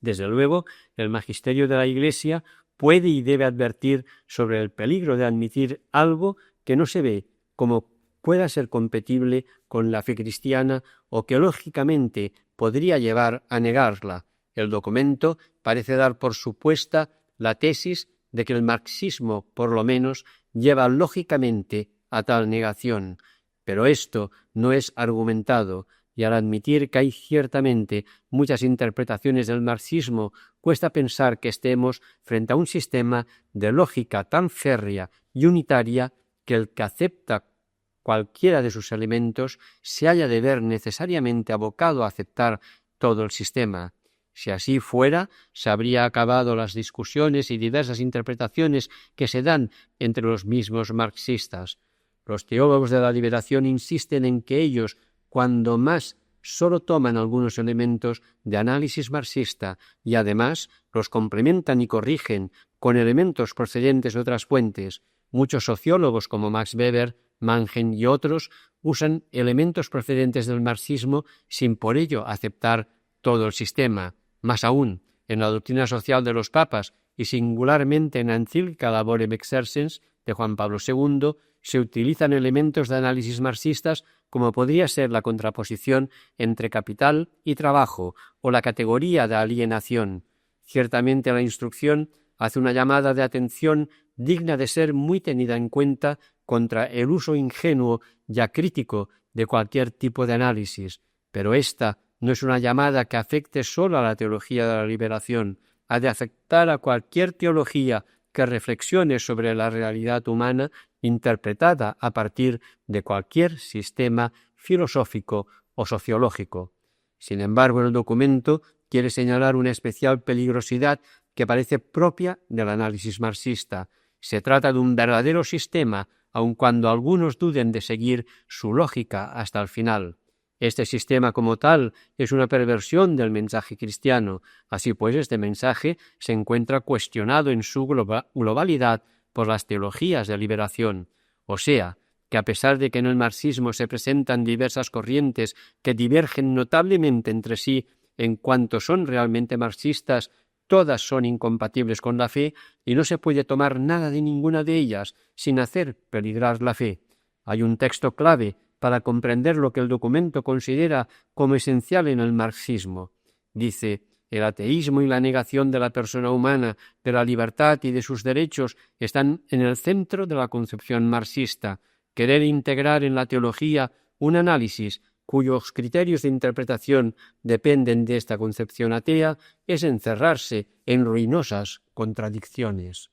Desde luego, el magisterio de la Iglesia puede y debe advertir sobre el peligro de admitir algo que no se ve como pueda ser compatible con la fe cristiana o que lógicamente podría llevar a negarla. El documento parece dar por supuesta la tesis de que el marxismo, por lo menos, lleva lógicamente a tal negación, pero esto no es argumentado, y al admitir que hay ciertamente muchas interpretaciones del marxismo, cuesta pensar que estemos frente a un sistema de lógica tan férrea y unitaria que el que acepta cualquiera de sus elementos se haya de ver necesariamente abocado a aceptar todo el sistema. Si así fuera, se habría acabado las discusiones y diversas interpretaciones que se dan entre los mismos marxistas. Los teólogos de la liberación insisten en que ellos, cuando más, solo toman algunos elementos de análisis marxista y además los complementan y corrigen con elementos procedentes de otras fuentes. Muchos sociólogos como Max Weber, Mannheim y otros usan elementos procedentes del marxismo sin por ello aceptar todo el sistema. Más aún, en la doctrina social de los papas y singularmente en la encíclica Laborem Exercens, de Juan Pablo II, se utilizan elementos de análisis marxistas como podría ser la contraposición entre capital y trabajo o la categoría de alienación. Ciertamente la instrucción hace una llamada de atención digna de ser muy tenida en cuenta contra el uso ingenuo y acrítico de cualquier tipo de análisis, pero esta no es una llamada que afecte solo a la teología de la liberación, ha de afectar a cualquier teología que reflexione sobre la realidad humana interpretada a partir de cualquier sistema filosófico o sociológico. Sin embargo, el documento quiere señalar una especial peligrosidad que parece propia del análisis marxista. Se trata de un verdadero sistema, aun cuando algunos duden de seguir su lógica hasta el final. Este sistema como tal es una perversión del mensaje cristiano. Así pues, este mensaje se encuentra cuestionado en su globalidad por las teologías de liberación. O sea, que a pesar de que en el marxismo se presentan diversas corrientes que divergen notablemente entre sí en cuanto son realmente marxistas, todas son incompatibles con la fe y no se puede tomar nada de ninguna de ellas sin hacer peligrar la fe. Hay un texto clave para comprender lo que el documento considera como esencial en el marxismo. Dice: el ateísmo y la negación de la persona humana, de la libertad y de sus derechos están en el centro de la concepción marxista. Querer integrar en la teología un análisis cuyos criterios de interpretación dependen de esta concepción atea es encerrarse en ruinosas contradicciones.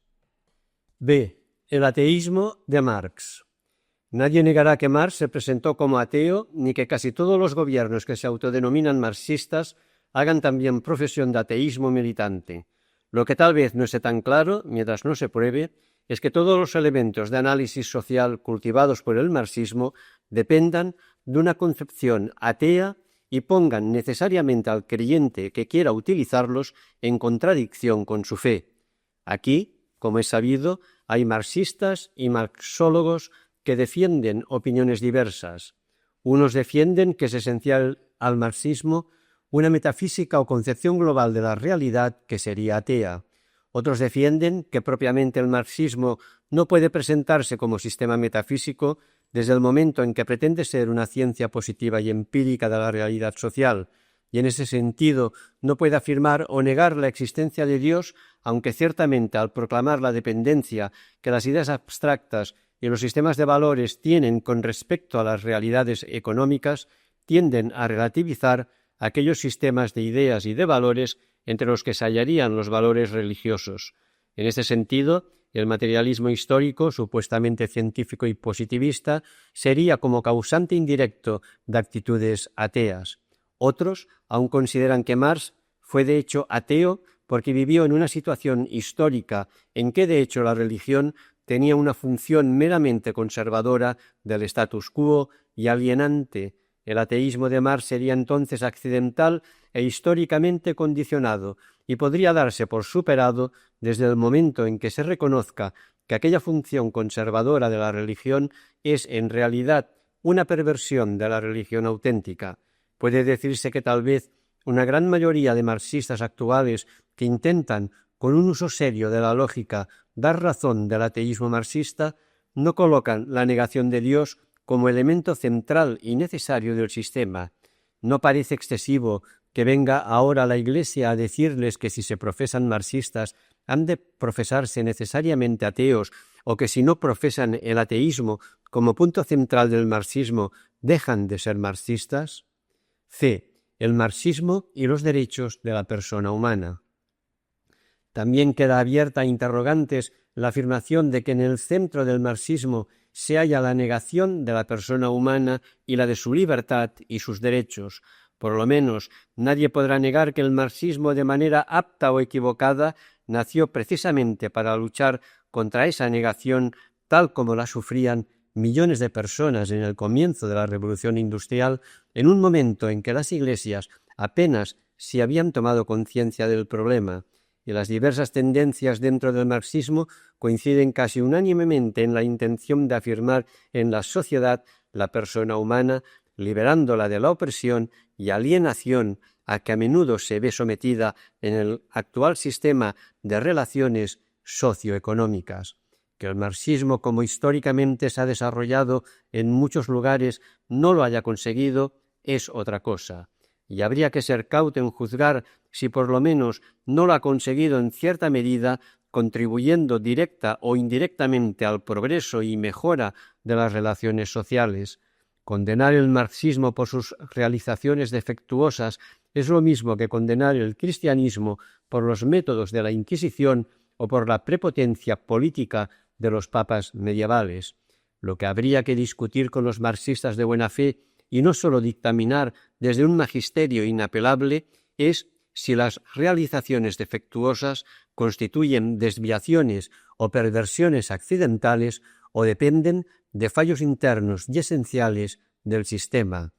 B. El ateísmo de Marx. Nadie negará que Marx se presentó como ateo, ni que casi todos los gobiernos que se autodenominan marxistas hagan también profesión de ateísmo militante. Lo que tal vez no esté tan claro, mientras no se pruebe, es que todos los elementos de análisis social cultivados por el marxismo dependan de una concepción atea y pongan necesariamente al creyente que quiera utilizarlos en contradicción con su fe. Aquí, como es sabido, hay marxistas y marxólogos que defienden opiniones diversas. Unos defienden que es esencial al marxismo una metafísica o concepción global de la realidad que sería atea. Otros defienden que propiamente el marxismo no puede presentarse como sistema metafísico desde el momento en que pretende ser una ciencia positiva y empírica de la realidad social, y en ese sentido no puede afirmar o negar la existencia de Dios, aunque ciertamente al proclamar la dependencia que las ideas abstractas y los sistemas de valores tienen con respecto a las realidades económicas, tienden a relativizar aquellos sistemas de ideas y de valores entre los que se hallarían los valores religiosos. En este sentido, el materialismo histórico, supuestamente científico y positivista, sería como causante indirecto de actitudes ateas. Otros aún consideran que Marx fue de hecho ateo porque vivió en una situación histórica en que de hecho la religión tenía una función meramente conservadora del status quo y alienante. El ateísmo de Marx sería entonces accidental e históricamente condicionado y podría darse por superado desde el momento en que se reconozca que aquella función conservadora de la religión es en realidad una perversión de la religión auténtica. Puede decirse que tal vez una gran mayoría de marxistas actuales que intentan, con un uso serio de la lógica, dar razón del ateísmo marxista, no colocan la negación de Dios como elemento central y necesario del sistema. No parece excesivo que venga ahora la Iglesia a decirles que si se profesan marxistas han de profesarse necesariamente ateos, o que si no profesan el ateísmo como punto central del marxismo dejan de ser marxistas. C. El marxismo y los derechos de la persona humana. También queda abierta a interrogantes la afirmación de que en el centro del marxismo se halla la negación de la persona humana y la de su libertad y sus derechos. Por lo menos, nadie podrá negar que el marxismo, de manera apta o equivocada, nació precisamente para luchar contra esa negación tal como la sufrían millones de personas en el comienzo de la Revolución Industrial, en un momento en que las iglesias apenas se habían tomado conciencia del problema, y las diversas tendencias dentro del marxismo coinciden casi unánimemente en la intención de afirmar en la sociedad la persona humana, liberándola de la opresión y alienación a que a menudo se ve sometida en el actual sistema de relaciones socioeconómicas. Que el marxismo, como históricamente se ha desarrollado en muchos lugares, no lo haya conseguido es otra cosa, y habría que ser cauto en juzgar si por lo menos no lo ha conseguido en cierta medida, contribuyendo directa o indirectamente al progreso y mejora de las relaciones sociales. Condenar el marxismo por sus realizaciones defectuosas es lo mismo que condenar el cristianismo por los métodos de la Inquisición o por la prepotencia política de los papas medievales. Lo que habría que discutir con los marxistas de buena fe y no sólo dictaminar desde un magisterio inapelable es si las realizaciones defectuosas constituyen desviaciones o perversiones accidentales o dependen de fallos internos y esenciales del sistema.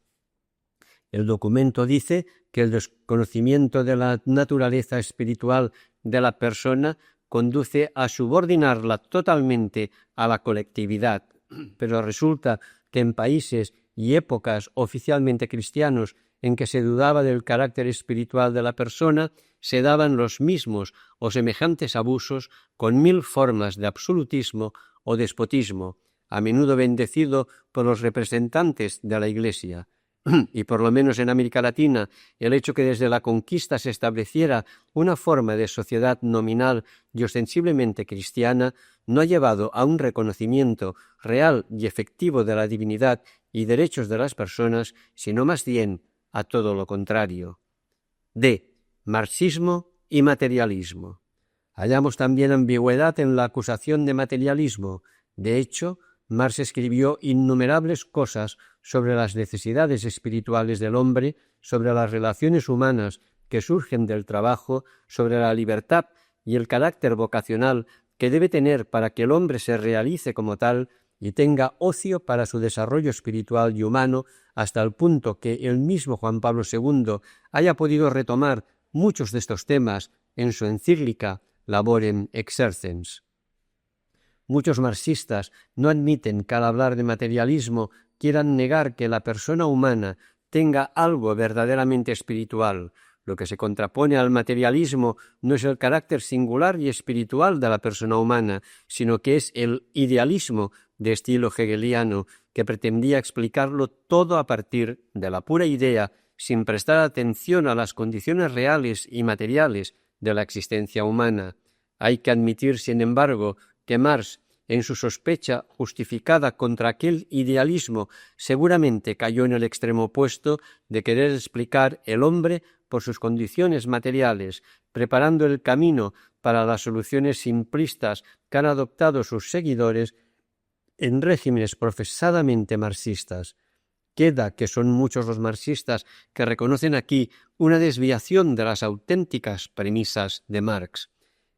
El documento dice que el desconocimiento de la naturaleza espiritual de la persona conduce a subordinarla totalmente a la colectividad, pero resulta que en países y épocas oficialmente cristianos en que se dudaba del carácter espiritual de la persona, se daban los mismos o semejantes abusos con 1000 formas de absolutismo o despotismo, a menudo bendecido por los representantes de la Iglesia. Y por lo menos en América Latina, el hecho que desde la conquista se estableciera una forma de sociedad nominal y ostensiblemente cristiana no ha llevado a un reconocimiento real y efectivo de la divinidad y derechos de las personas, sino más bien a todo lo contrario. D. Marxismo y materialismo. Hallamos también ambigüedad en la acusación de materialismo. De hecho, Marx escribió innumerables cosas sobre las necesidades espirituales del hombre, sobre las relaciones humanas que surgen del trabajo, sobre la libertad y el carácter vocacional que debe tener para que el hombre se realice como tal y tenga ocio para su desarrollo espiritual y humano, hasta el punto que el mismo Juan Pablo II haya podido retomar muchos de estos temas en su encíclica Laborem Exercens. Muchos marxistas no admiten que al hablar de materialismo quieran negar que la persona humana tenga algo verdaderamente espiritual. Lo que se contrapone al materialismo no es el carácter singular y espiritual de la persona humana, sino que es el idealismo de estilo hegeliano que pretendía explicarlo todo a partir de la pura idea, sin prestar atención a las condiciones reales y materiales de la existencia humana. Hay que admitir, sin embargo, que Marx, en su sospecha justificada contra aquel idealismo, seguramente cayó en el extremo opuesto de querer explicar el hombre por sus condiciones materiales, preparando el camino para las soluciones simplistas que han adoptado sus seguidores en regímenes profesadamente marxistas. Queda que son muchos los marxistas que reconocen aquí una desviación de las auténticas premisas de Marx.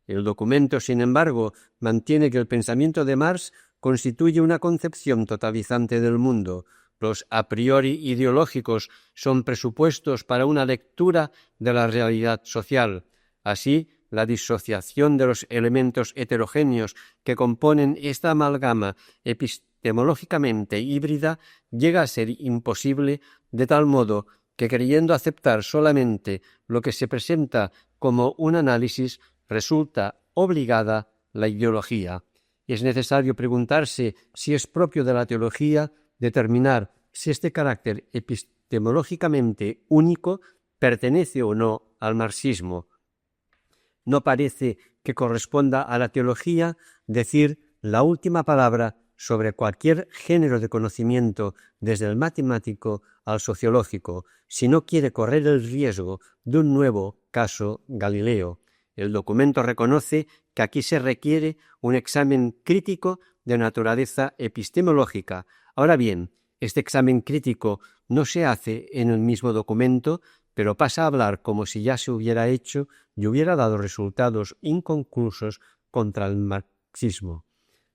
El documento, sin embargo, mantiene que el pensamiento de Marx constituye una concepción totalizante del mundo. Los a priori ideológicos son presupuestos para una lectura de la realidad social. Así, la disociación de los elementos heterogéneos que componen esta amalgama epistemológicamente híbrida llega a ser imposible, de tal modo que, creyendo aceptar solamente lo que se presenta como un análisis, resulta obligada la ideología. Es necesario preguntarse si es propio de la teología determinar si este carácter epistemológicamente único pertenece o no al marxismo. No parece que corresponda a la teología decir la última palabra sobre cualquier género de conocimiento, desde el matemático al sociológico, si no quiere correr el riesgo de un nuevo caso Galileo. El documento reconoce que aquí se requiere un examen crítico de naturaleza epistemológica. Ahora bien, este examen crítico no se hace en el mismo documento, pero pasa a hablar como si ya se hubiera hecho y hubiera dado resultados inconclusos contra el marxismo.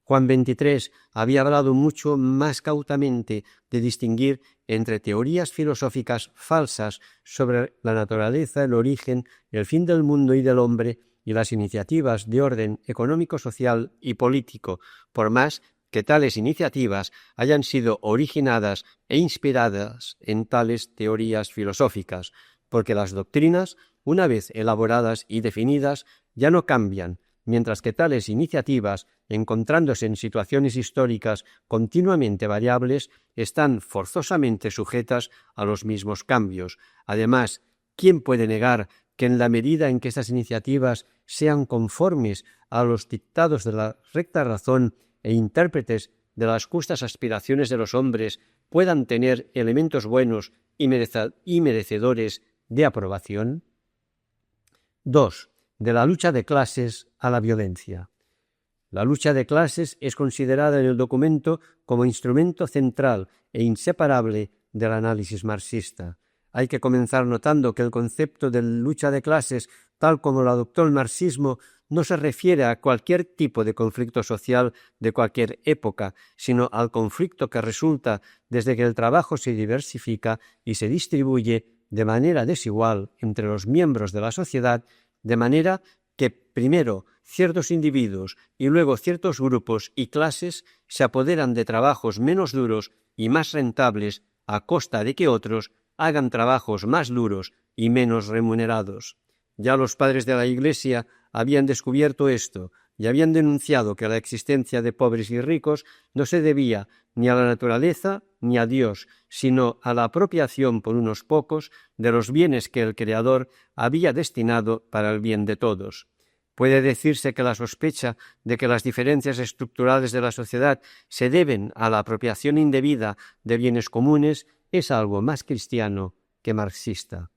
Juan XXIII había hablado mucho más cautamente de distinguir entre teorías filosóficas falsas sobre la naturaleza, el origen, el fin del mundo y del hombre y las iniciativas de orden económico, social y político, por más que tales iniciativas hayan sido originadas e inspiradas en tales teorías filosóficas, porque las doctrinas, una vez elaboradas y definidas, ya no cambian, mientras que tales iniciativas, encontrándose en situaciones históricas continuamente variables, están forzosamente sujetas a los mismos cambios. Además, ¿quién puede negar que en la medida en que estas iniciativas sean conformes a los dictados de la recta razón e intérpretes de las justas aspiraciones de los hombres, puedan tener elementos buenos y merecedores de aprobación? 2. De la lucha de clases a la violencia. La lucha de clases es considerada en el documento como instrumento central e inseparable del análisis marxista. Hay que comenzar notando que el concepto de lucha de clases, tal como lo adoptó el marxismo, no se refiere a cualquier tipo de conflicto social de cualquier época, sino al conflicto que resulta desde que el trabajo se diversifica y se distribuye de manera desigual entre los miembros de la sociedad, de manera que primero ciertos individuos y luego ciertos grupos y clases se apoderan de trabajos menos duros y más rentables a costa de que otros hagan trabajos más duros y menos remunerados. Ya los padres de la Iglesia habían descubierto esto y habían denunciado que la existencia de pobres y ricos no se debía ni a la naturaleza ni a Dios, sino a la apropiación por unos pocos de los bienes que el Creador había destinado para el bien de todos. Puede decirse que la sospecha de que las diferencias estructurales de la sociedad se deben a la apropiación indebida de bienes comunes es algo más cristiano que marxista.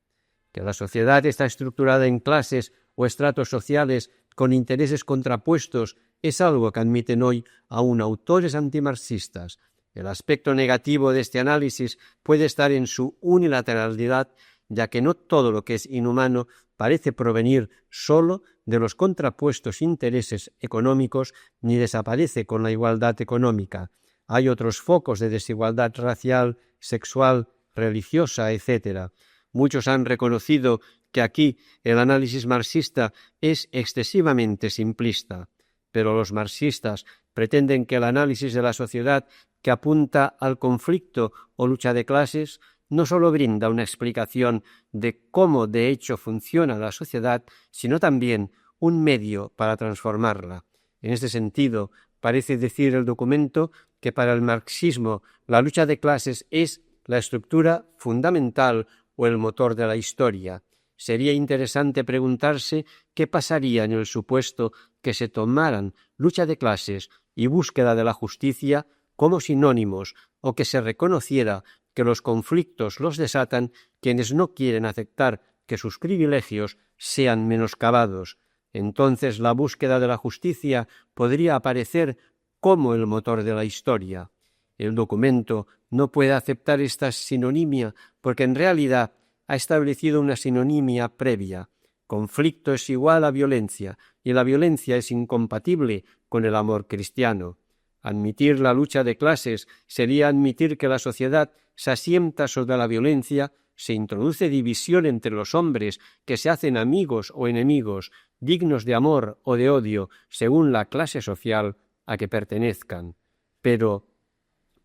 Que la sociedad está estructurada en clases o estratos sociales con intereses contrapuestos es algo que admiten hoy aún autores antimarxistas. El aspecto negativo de este análisis puede estar en su unilateralidad, ya que no todo lo que es inhumano parece provenir sólo de los contrapuestos intereses económicos ni desaparece con la igualdad económica. Hay otros focos de desigualdad racial, sexual, religiosa, etc. Muchos han reconocido que aquí el análisis marxista es excesivamente simplista, pero los marxistas pretenden que el análisis de la sociedad que apunta al conflicto o lucha de clases no sólo brinda una explicación de cómo de hecho funciona la sociedad, sino también un medio para transformarla. En este sentido, parece decir el documento que para el marxismo la lucha de clases es la estructura fundamental o el motor de la historia. Sería interesante preguntarse qué pasaría en el supuesto que se tomaran lucha de clases y búsqueda de la justicia como sinónimos o que se reconociera que los conflictos los desatan quienes no quieren aceptar que sus privilegios sean menoscabados. Entonces la búsqueda de la justicia podría aparecer como el motor de la historia. El documento no puede aceptar esta sinonimia porque en realidad ha establecido una sinonimia previa. Conflicto es igual a violencia y la violencia es incompatible con el amor cristiano. Admitir la lucha de clases sería admitir que la sociedad se asienta sobre la violencia, se introduce división entre los hombres que se hacen amigos o enemigos, dignos de amor o de odio, según la clase social a que pertenezcan. Pero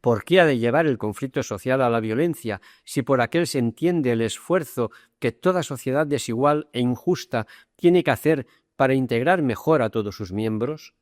¿por qué ha de llevar el conflicto social a la violencia si por aquel se entiende el esfuerzo que toda sociedad desigual e injusta tiene que hacer para integrar mejor a todos sus miembros?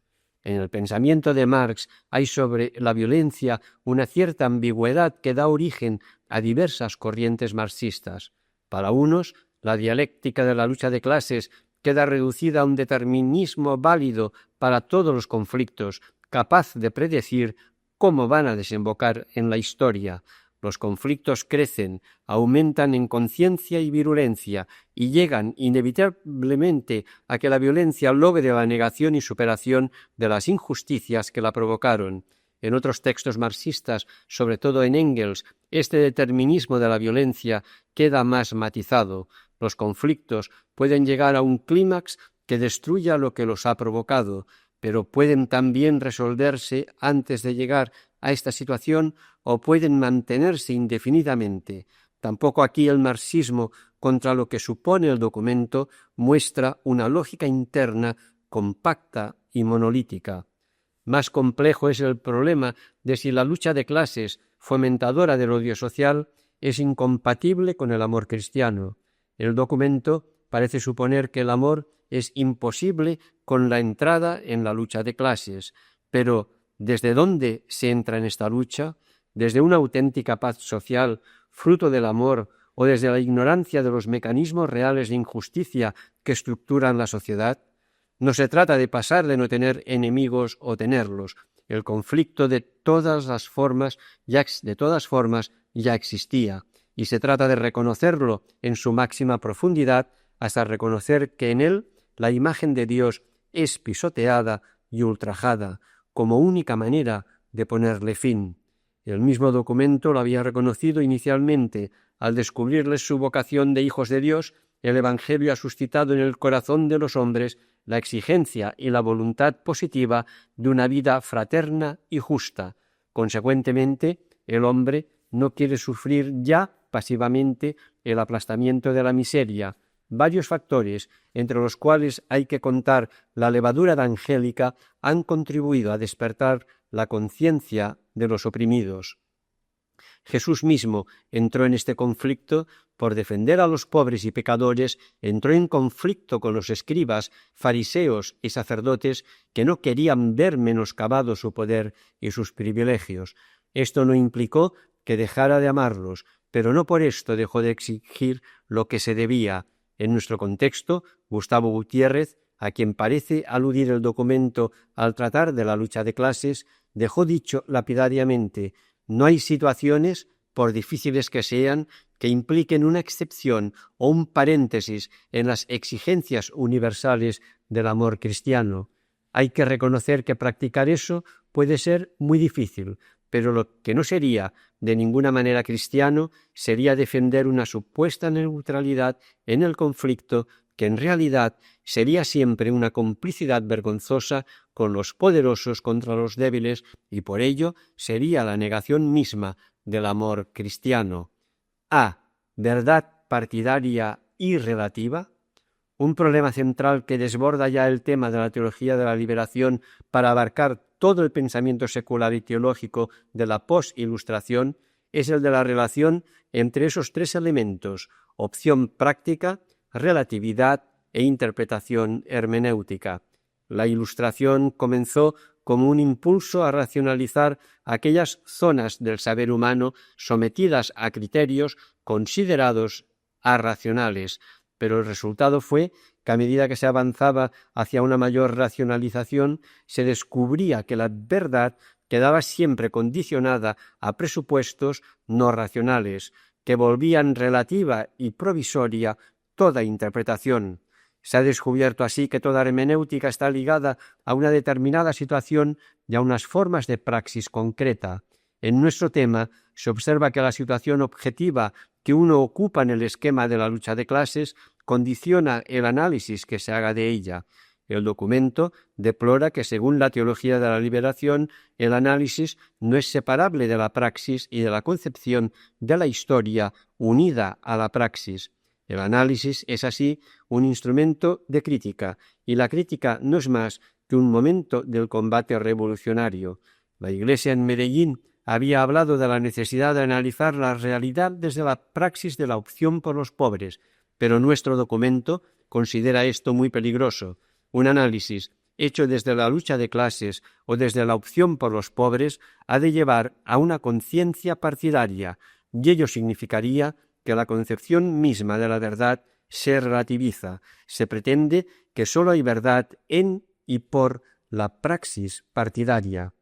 En el pensamiento de Marx hay sobre la violencia una cierta ambigüedad que da origen a diversas corrientes marxistas. Para unos, la dialéctica de la lucha de clases queda reducida a un determinismo válido para todos los conflictos, capaz de predecir cómo van a desembocar en la historia. Los conflictos crecen, aumentan en conciencia y virulencia y llegan inevitablemente a que la violencia logre la negación y superación de las injusticias que la provocaron. En otros textos marxistas, sobre todo en Engels, este determinismo de la violencia queda más matizado. Los conflictos pueden llegar a un clímax que destruya lo que los ha provocado, pero pueden también resolverse antes de llegar a esta situación o pueden mantenerse indefinidamente. Tampoco aquí el marxismo, contra lo que supone el documento, muestra una lógica interna compacta y monolítica. Más complejo es el problema de si la lucha de clases, fomentadora del odio social, es incompatible con el amor cristiano. El documento parece suponer que el amor es imposible con la entrada en la lucha de clases, pero ¿desde dónde se entra en esta lucha? ¿Desde una auténtica paz social, fruto del amor, o desde la ignorancia de los mecanismos reales de injusticia que estructuran la sociedad? No se trata de pasar de no tener enemigos o tenerlos. El conflicto de todas formas ya existía, y se trata de reconocerlo en su máxima profundidad hasta reconocer que en él la imagen de Dios es pisoteada y ultrajada como única manera de ponerle fin. El mismo documento lo había reconocido inicialmente. Al descubrirles su vocación de hijos de Dios, el Evangelio ha suscitado en el corazón de los hombres la exigencia y la voluntad positiva de una vida fraterna y justa. Consecuentemente, el hombre no quiere sufrir ya pasivamente el aplastamiento de la miseria. Varios factores, entre los cuales hay que contar la levadura evangélica, han contribuido a despertar la conciencia de los oprimidos. Jesús mismo entró en este conflicto por defender a los pobres y pecadores, entró en conflicto con los escribas, fariseos y sacerdotes que no querían ver menoscabado su poder y sus privilegios. Esto no implicó que dejara de amarlos, pero no por esto dejó de exigir lo que se debía. En nuestro contexto, Gustavo Gutiérrez, a quien parece aludir el documento al tratar de la lucha de clases, dejó dicho lapidariamente: no hay situaciones, por difíciles que sean, que impliquen una excepción o un paréntesis en las exigencias universales del amor cristiano. Hay que reconocer que practicar eso puede ser muy difícil, pero lo que no sería de ninguna manera cristiano sería defender una supuesta neutralidad en el conflicto que en realidad sería siempre una complicidad vergonzosa con los poderosos contra los débiles y por ello sería la negación misma del amor cristiano. A. ¿Verdad partidaria y relativa? Un problema central que desborda ya el tema de la teología de la liberación para abarcar todo el pensamiento secular y teológico de la post-ilustración es el de la relación entre esos tres elementos: opción práctica, relatividad e interpretación hermenéutica. La Ilustración comenzó como un impulso a racionalizar aquellas zonas del saber humano sometidas a criterios considerados arracionales, pero el resultado fue que a medida que se avanzaba hacia una mayor racionalización, se descubría que la verdad quedaba siempre condicionada a presupuestos no racionales, que volvían relativa y provisoria toda interpretación. Se ha descubierto así que toda hermenéutica está ligada a una determinada situación y a unas formas de praxis concreta. En nuestro tema se observa que la situación objetiva que uno ocupa en el esquema de la lucha de clases condiciona el análisis que se haga de ella. El documento deplora que, según la teología de la liberación, el análisis no es separable de la praxis y de la concepción de la historia unida a la praxis. El análisis es así un instrumento de crítica, y la crítica no es más que un momento del combate revolucionario. La Iglesia en Medellín había hablado de la necesidad de analizar la realidad desde la praxis de la opción por los pobres, pero nuestro documento considera esto muy peligroso. Un análisis hecho desde la lucha de clases o desde la opción por los pobres ha de llevar a una conciencia partidaria, y ello significaría que la concepción misma de la verdad se relativiza. Se pretende que sólo hay verdad en y por la praxis partidaria.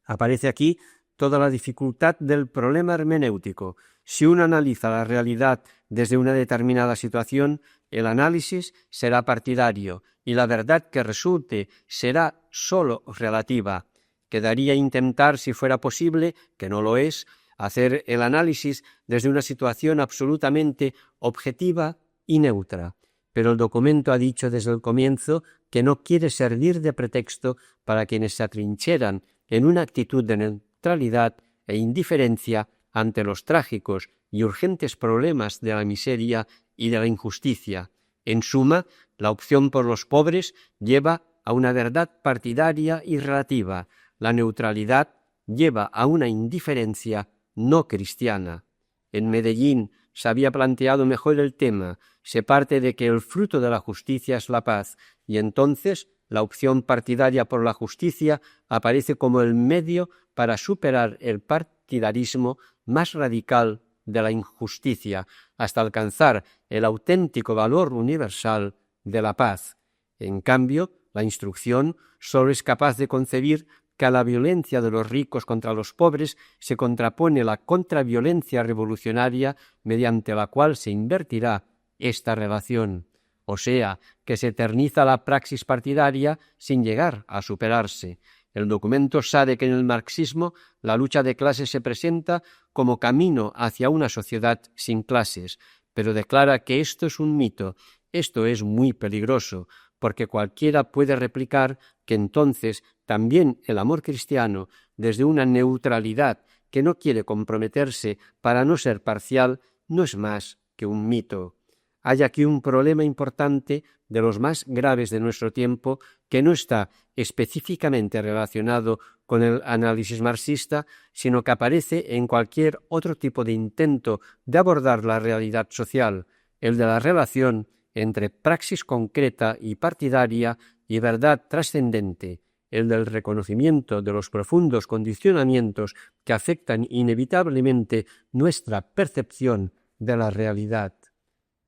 Aparece aquí toda la dificultad del problema hermenéutico. Si uno analiza la realidad desde una determinada situación, el análisis será partidario y la verdad que resulte será sólo relativa. Quedaría intentar, si fuera posible, que no lo es, hacer el análisis desde una situación absolutamente objetiva y neutra. Pero el documento ha dicho desde el comienzo que no quiere servir de pretexto para quienes se atrincheran en una actitud de neutralidad e indiferencia ante los trágicos y urgentes problemas de la miseria y de la injusticia. En suma, la opción por los pobres lleva a una verdad partidaria y relativa. La neutralidad lleva a una indiferencia no cristiana. En Medellín, se había planteado mejor el tema. Se parte de que el fruto de la justicia es la paz, y entonces la opción partidaria por la justicia aparece como el medio para superar el partidarismo más radical de la injusticia, hasta alcanzar el auténtico valor universal de la paz. En cambio, la instrucción solo es capaz de concebir que a la violencia de los ricos contra los pobres se contrapone la contraviolencia revolucionaria mediante la cual se invertirá esta relación, o sea, que se eterniza la praxis partidaria sin llegar a superarse. El documento sabe que en el marxismo la lucha de clases se presenta como camino hacia una sociedad sin clases, pero declara que esto es un mito. Esto es muy peligroso, porque cualquiera puede replicar que entonces también el amor cristiano, desde una neutralidad que no quiere comprometerse para no ser parcial, no es más que un mito. Hay aquí un problema importante de los más graves de nuestro tiempo que no está específicamente relacionado con el análisis marxista, sino que aparece en cualquier otro tipo de intento de abordar la realidad social, el de la relación entre praxis concreta y partidaria y verdad trascendente, el del reconocimiento de los profundos condicionamientos que afectan inevitablemente nuestra percepción de la realidad.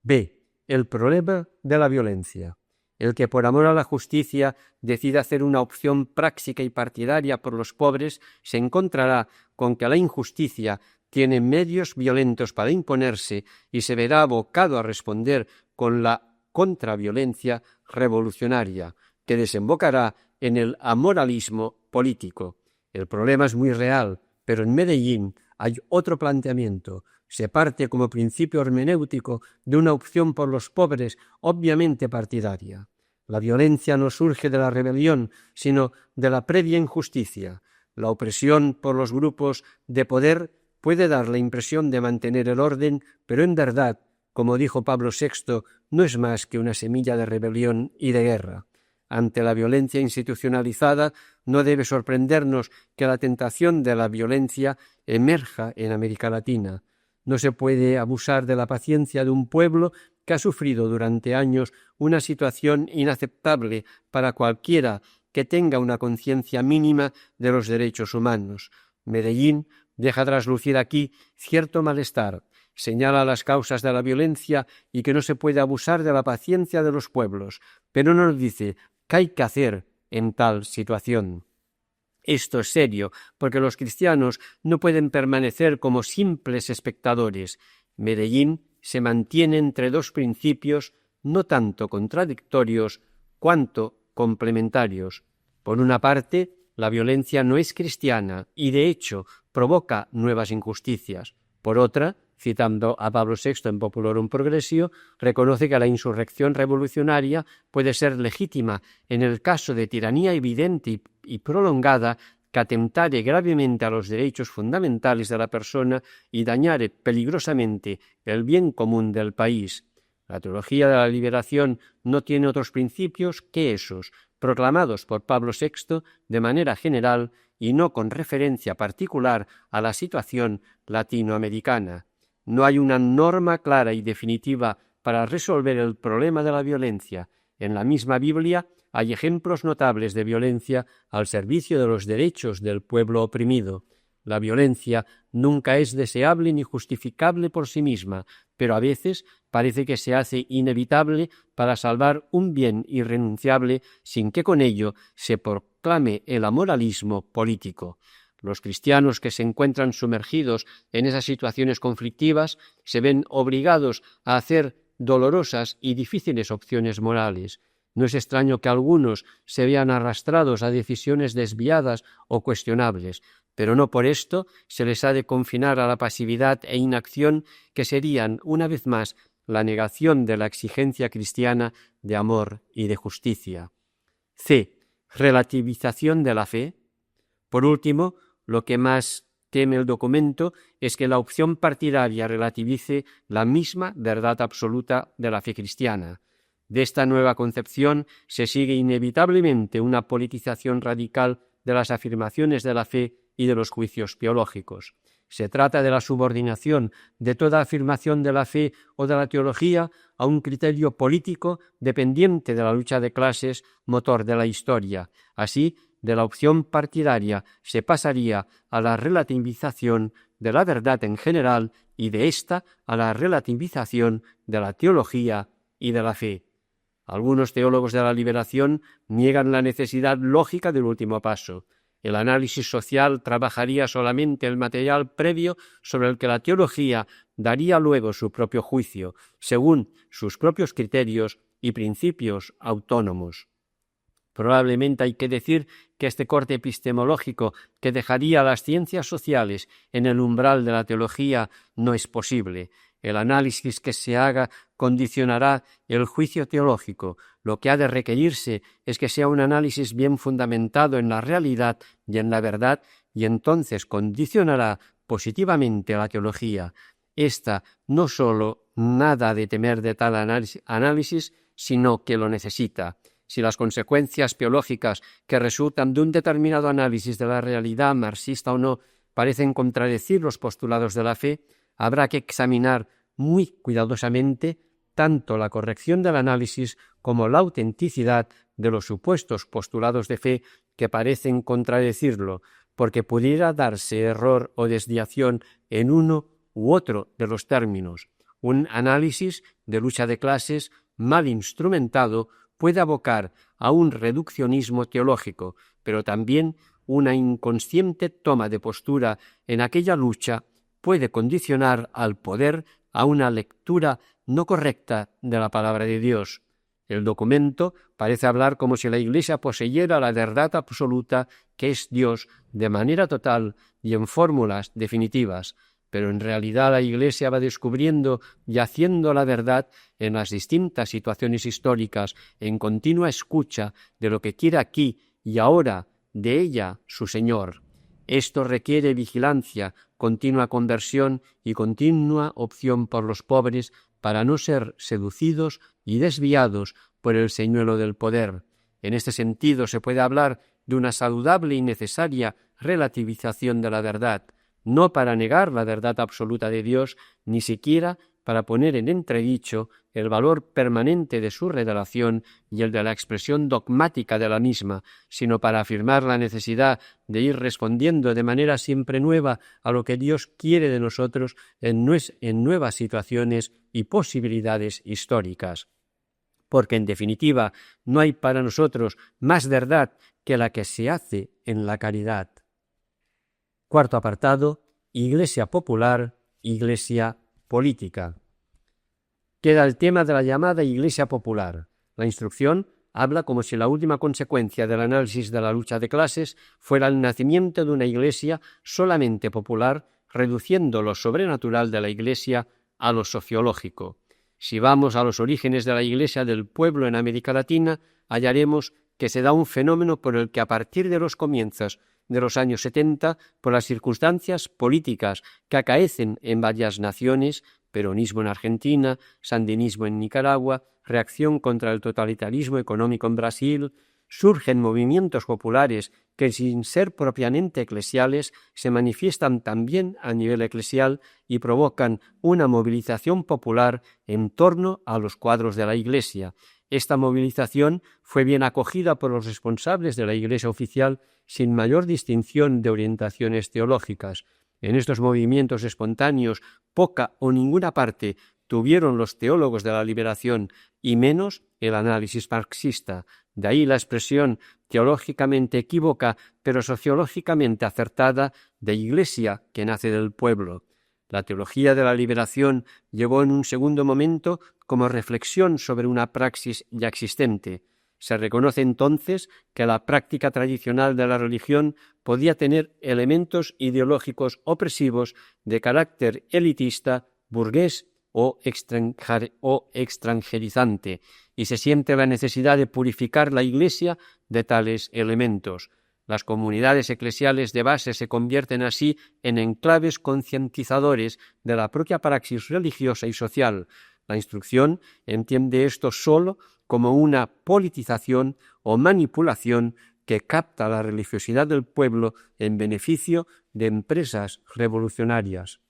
B. El problema de la violencia. El que por amor a la justicia decida hacer una opción práctica y partidaria por los pobres se encontrará con que la injusticia tiene medios violentos para imponerse y se verá abocado a responder con la contraviolencia revolucionaria, que desembocará en el amoralismo político. El problema es muy real, pero en Medellín hay otro planteamiento. Se parte como principio hermenéutico de una opción por los pobres obviamente partidaria. La violencia no surge de la rebelión, sino de la previa injusticia. La opresión por los grupos de poder puede dar la impresión de mantener el orden, pero en verdad, como dijo Pablo VI, no es más que una semilla de rebelión y de guerra. Ante la violencia institucionalizada, no debe sorprendernos que la tentación de la violencia emerja en América Latina. No se puede abusar de la paciencia de un pueblo que ha sufrido durante años una situación inaceptable para cualquiera que tenga una conciencia mínima de los derechos humanos. Medellín deja traslucir aquí cierto malestar, señala las causas de la violencia y que no se puede abusar de la paciencia de los pueblos, pero nos dice qué hay que hacer en tal situación. Esto es serio, porque los cristianos no pueden permanecer como simples espectadores. Medellín se mantiene entre dos principios no tanto contradictorios cuanto complementarios. Por una parte, la violencia no es cristiana y, de hecho, provoca nuevas injusticias. Por otra, citando a Pablo VI en Populorum Progressio, reconoce que la insurrección revolucionaria puede ser legítima en el caso de tiranía evidente y prolongada que atentare gravemente a los derechos fundamentales de la persona y dañare peligrosamente el bien común del país. La teología de la liberación no tiene otros principios que esos, proclamados por Pablo VI de manera general y no con referencia particular a la situación latinoamericana. No hay una norma clara y definitiva para resolver el problema de la violencia. En la misma Biblia hay ejemplos notables de violencia al servicio de los derechos del pueblo oprimido. La violencia nunca es deseable ni justificable por sí misma, pero a veces parece que se hace inevitable para salvar un bien irrenunciable sin que con ello se proclame el amoralismo político. Los cristianos que se encuentran sumergidos en esas situaciones conflictivas se ven obligados a hacer dolorosas y difíciles opciones morales. No es extraño que algunos se vean arrastrados a decisiones desviadas o cuestionables, pero no por esto se les ha de confinar a la pasividad e inacción que serían, una vez más, la negación de la exigencia cristiana de amor y de justicia. C. Relativización de la fe. Por último, lo que más teme el documento es que la opción partidaria relativice la misma verdad absoluta de la fe cristiana. De esta nueva concepción se sigue inevitablemente una politización radical de las afirmaciones de la fe y de los juicios teológicos. Se trata de la subordinación de toda afirmación de la fe o de la teología a un criterio político dependiente de la lucha de clases, motor de la historia. Así, de la opción partidaria se pasaría a la relativización de la verdad en general y de ésta a la relativización de la teología y de la fe. Algunos teólogos de la liberación niegan la necesidad lógica del último paso. El análisis social trabajaría solamente el material previo sobre el que la teología daría luego su propio juicio, según sus propios criterios y principios autónomos. Probablemente hay que decir que este corte epistemológico que dejaría a las ciencias sociales en el umbral de la teología no es posible. El análisis que se haga condicionará el juicio teológico. Lo que ha de requerirse es que sea un análisis bien fundamentado en la realidad y en la verdad, y entonces condicionará positivamente la teología. Esta no sólo nada de temer de tal análisis, sino que lo necesita. Si las consecuencias teológicas que resultan de un determinado análisis de la realidad, marxista o no, parecen contradecir los postulados de la fe, habrá que examinar muy cuidadosamente tanto la corrección del análisis como la autenticidad de los supuestos postulados de fe que parecen contradecirlo, porque pudiera darse error o desviación en uno u otro de los términos. Un análisis de lucha de clases mal instrumentado puede abocar a un reduccionismo teológico, pero también una inconsciente toma de postura en aquella lucha puede condicionar al poder a una lectura no correcta de la palabra de Dios. El documento parece hablar como si la Iglesia poseyera la verdad absoluta que es Dios de manera total y en fórmulas definitivas, pero en realidad la Iglesia va descubriendo y haciendo la verdad en las distintas situaciones históricas, en continua escucha de lo que quiere aquí y ahora de ella su Señor. Esto requiere vigilancia, continua conversión y continua opción por los pobres para no ser seducidos y desviados por el señuelo del poder. En este sentido se puede hablar de una saludable y necesaria relativización de la verdad, no para negar la verdad absoluta de Dios, ni siquiera para poner en entredicho el valor permanente de su revelación y el de la expresión dogmática de la misma, sino para afirmar la necesidad de ir respondiendo de manera siempre nueva a lo que Dios quiere de nosotros en nuevas situaciones y posibilidades históricas. Porque, en definitiva, no hay para nosotros más verdad que la que se hace en la caridad. Cuarto apartado, Iglesia popular, Iglesia política. Queda el tema de la llamada Iglesia popular. La instrucción habla como si la última consecuencia del análisis de la lucha de clases fuera el nacimiento de una Iglesia solamente popular, reduciendo lo sobrenatural de la Iglesia a lo sociológico. Si vamos a los orígenes de la Iglesia del pueblo en América Latina, hallaremos que se da un fenómeno por el que a partir de los comienzos de los años 70, por las circunstancias políticas que acaecen en varias naciones, peronismo en Argentina, sandinismo en Nicaragua, reacción contra el totalitarismo económico en Brasil, surgen movimientos populares que, sin ser propiamente eclesiales, se manifiestan también a nivel eclesial y provocan una movilización popular en torno a los cuadros de la Iglesia. Esta movilización fue bien acogida por los responsables de la Iglesia oficial sin mayor distinción de orientaciones teológicas. En estos movimientos espontáneos poca o ninguna parte tuvieron los teólogos de la liberación y menos el análisis marxista. De ahí la expresión teológicamente equívoca pero sociológicamente acertada de Iglesia que nace del pueblo. La teología de la liberación llegó en un segundo momento como reflexión sobre una praxis ya existente. Se reconoce entonces que la práctica tradicional de la religión podía tener elementos ideológicos opresivos de carácter elitista, burgués o extranjerizante, y se siente la necesidad de purificar la Iglesia de tales elementos. Las comunidades eclesiales de base se convierten así en enclaves concientizadores de la propia praxis religiosa y social. La instrucción entiende esto solo como una politización o manipulación que capta la religiosidad del pueblo en beneficio de empresas revolucionarias.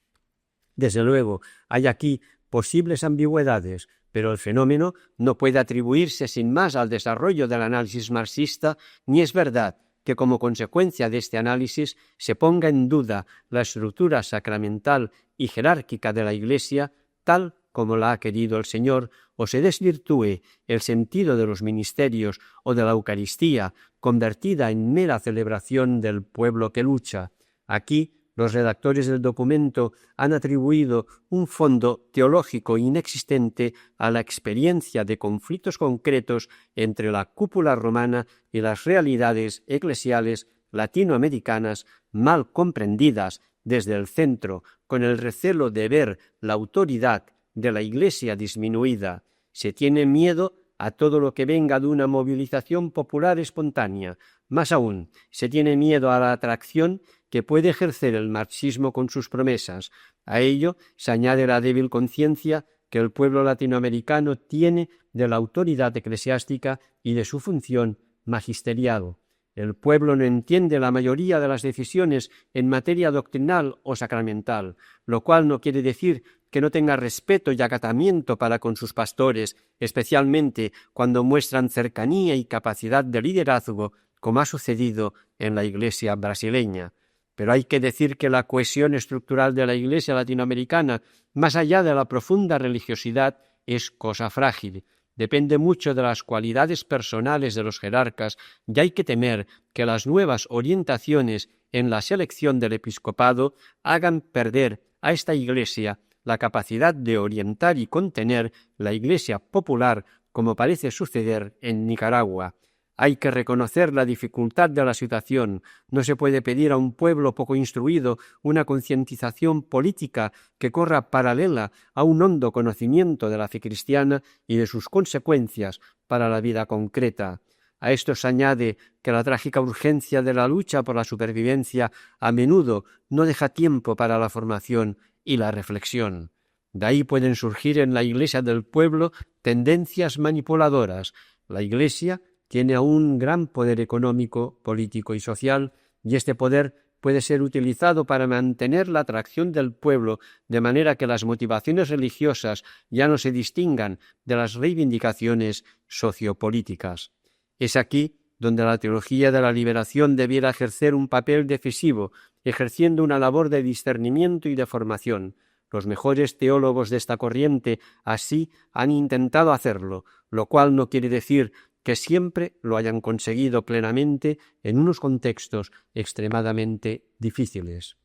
Desde luego, hay aquí posibles ambigüedades, pero el fenómeno no puede atribuirse sin más al desarrollo del análisis marxista, ni es verdad que como consecuencia de este análisis se ponga en duda la estructura sacramental y jerárquica de la Iglesia tal como la ha querido el Señor, o se desvirtúe el sentido de los ministerios o de la Eucaristía, convertida en mera celebración del pueblo que lucha. Aquí, los redactores del documento han atribuido un fondo teológico inexistente a la experiencia de conflictos concretos entre la cúpula romana y las realidades eclesiales latinoamericanas mal comprendidas desde el centro, con el recelo de ver la autoridad de la Iglesia disminuida. Se tiene miedo a todo lo que venga de una movilización popular espontánea. Más aún, se tiene miedo a la atracción que puede ejercer el marxismo con sus promesas. A ello se añade la débil conciencia que el pueblo latinoamericano tiene de la autoridad eclesiástica y de su función magisterial. El pueblo no entiende la mayoría de las decisiones en materia doctrinal o sacramental, lo cual no quiere decir que no tenga respeto y acatamiento para con sus pastores, especialmente cuando muestran cercanía y capacidad de liderazgo, como ha sucedido en la Iglesia brasileña. Pero hay que decir que la cohesión estructural de la Iglesia latinoamericana, más allá de la profunda religiosidad, es cosa frágil. Depende mucho de las cualidades personales de los jerarcas y hay que temer que las nuevas orientaciones en la selección del episcopado hagan perder a esta Iglesia la capacidad de orientar y contener la Iglesia popular, como parece suceder en Nicaragua. Hay que reconocer la dificultad de la situación. No se puede pedir a un pueblo poco instruido una concientización política que corra paralela a un hondo conocimiento de la fe cristiana y de sus consecuencias para la vida concreta. A esto se añade que la trágica urgencia de la lucha por la supervivencia a menudo no deja tiempo para la formación y la reflexión. De ahí pueden surgir en la Iglesia del pueblo tendencias manipuladoras. La Iglesia tiene un gran poder económico, político y social, y este poder puede ser utilizado para mantener la atracción del pueblo, de manera que las motivaciones religiosas ya no se distingan de las reivindicaciones sociopolíticas. Es aquí donde la teología de la liberación debiera ejercer un papel decisivo, ejerciendo una labor de discernimiento y de formación. Los mejores teólogos de esta corriente así han intentado hacerlo, lo cual no quiere decir que siempre lo hayan conseguido plenamente en unos contextos extremadamente difíciles.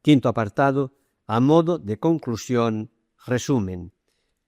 Quinto apartado, a modo de conclusión, resumen.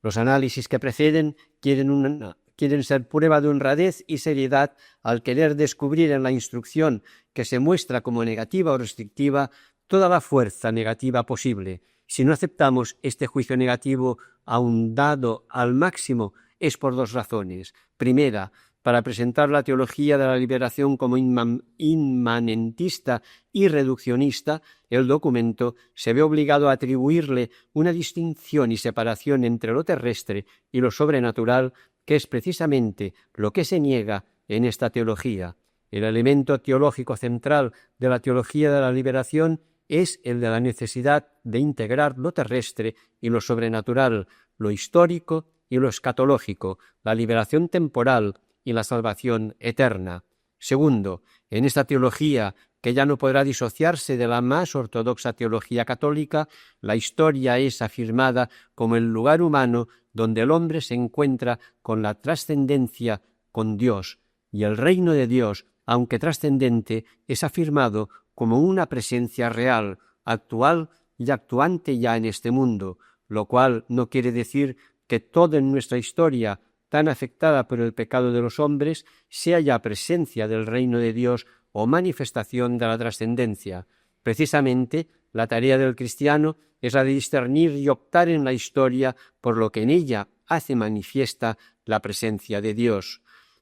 Los análisis que preceden quieren ser prueba de honradez y seriedad al querer descubrir en la instrucción que se muestra como negativa o restrictiva toda la fuerza negativa posible. Si no aceptamos este juicio negativo ahondado al máximo, es por dos razones. Primera, para presentar la teología de la liberación como inmanentista y reduccionista, el documento se ve obligado a atribuirle una distinción y separación entre lo terrestre y lo sobrenatural, que es precisamente lo que se niega en esta teología. El elemento teológico central de la teología de la liberación es el de la necesidad de integrar lo terrestre y lo sobrenatural, lo histórico y lo escatológico, la liberación temporal y la salvación eterna. Segundo, en esta teología, que ya no podrá disociarse de la más ortodoxa teología católica, la historia es afirmada como el lugar humano donde el hombre se encuentra con la trascendencia con Dios, y el reino de Dios, aunque trascendente, es afirmado como una presencia real, actual y actuante ya en este mundo, lo cual no quiere decir que todo en nuestra historia, tan afectada por el pecado de los hombres, sea ya presencia del reino de Dios o manifestación de la trascendencia. Precisamente, la tarea del cristiano es la de discernir y optar en la historia por lo que en ella hace manifiesta la presencia de Dios.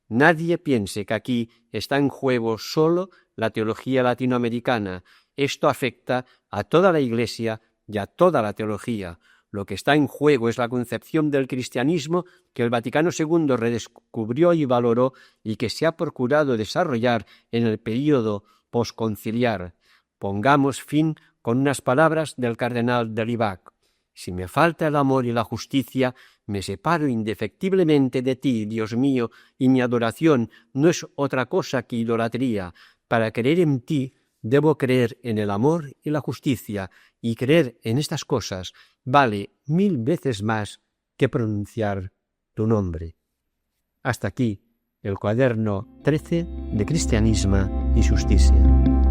Nadie piense que aquí está en juego solo la teología latinoamericana. Esto afecta a toda la Iglesia y a toda la teología. Lo que está en juego es la concepción del cristianismo que el Vaticano II redescubrió y valoró y que se ha procurado desarrollar en el período posconciliar. Pongamos fin con unas palabras del cardenal de Libac. Si me falta el amor y la justicia, me separo indefectiblemente de ti, Dios mío, y mi adoración no es otra cosa que idolatría. Para creer en ti, debo creer en el amor y la justicia, y creer en estas cosas vale 1000 veces más que pronunciar tu nombre. Hasta aquí el cuaderno 13 de Cristianisme y Justicia.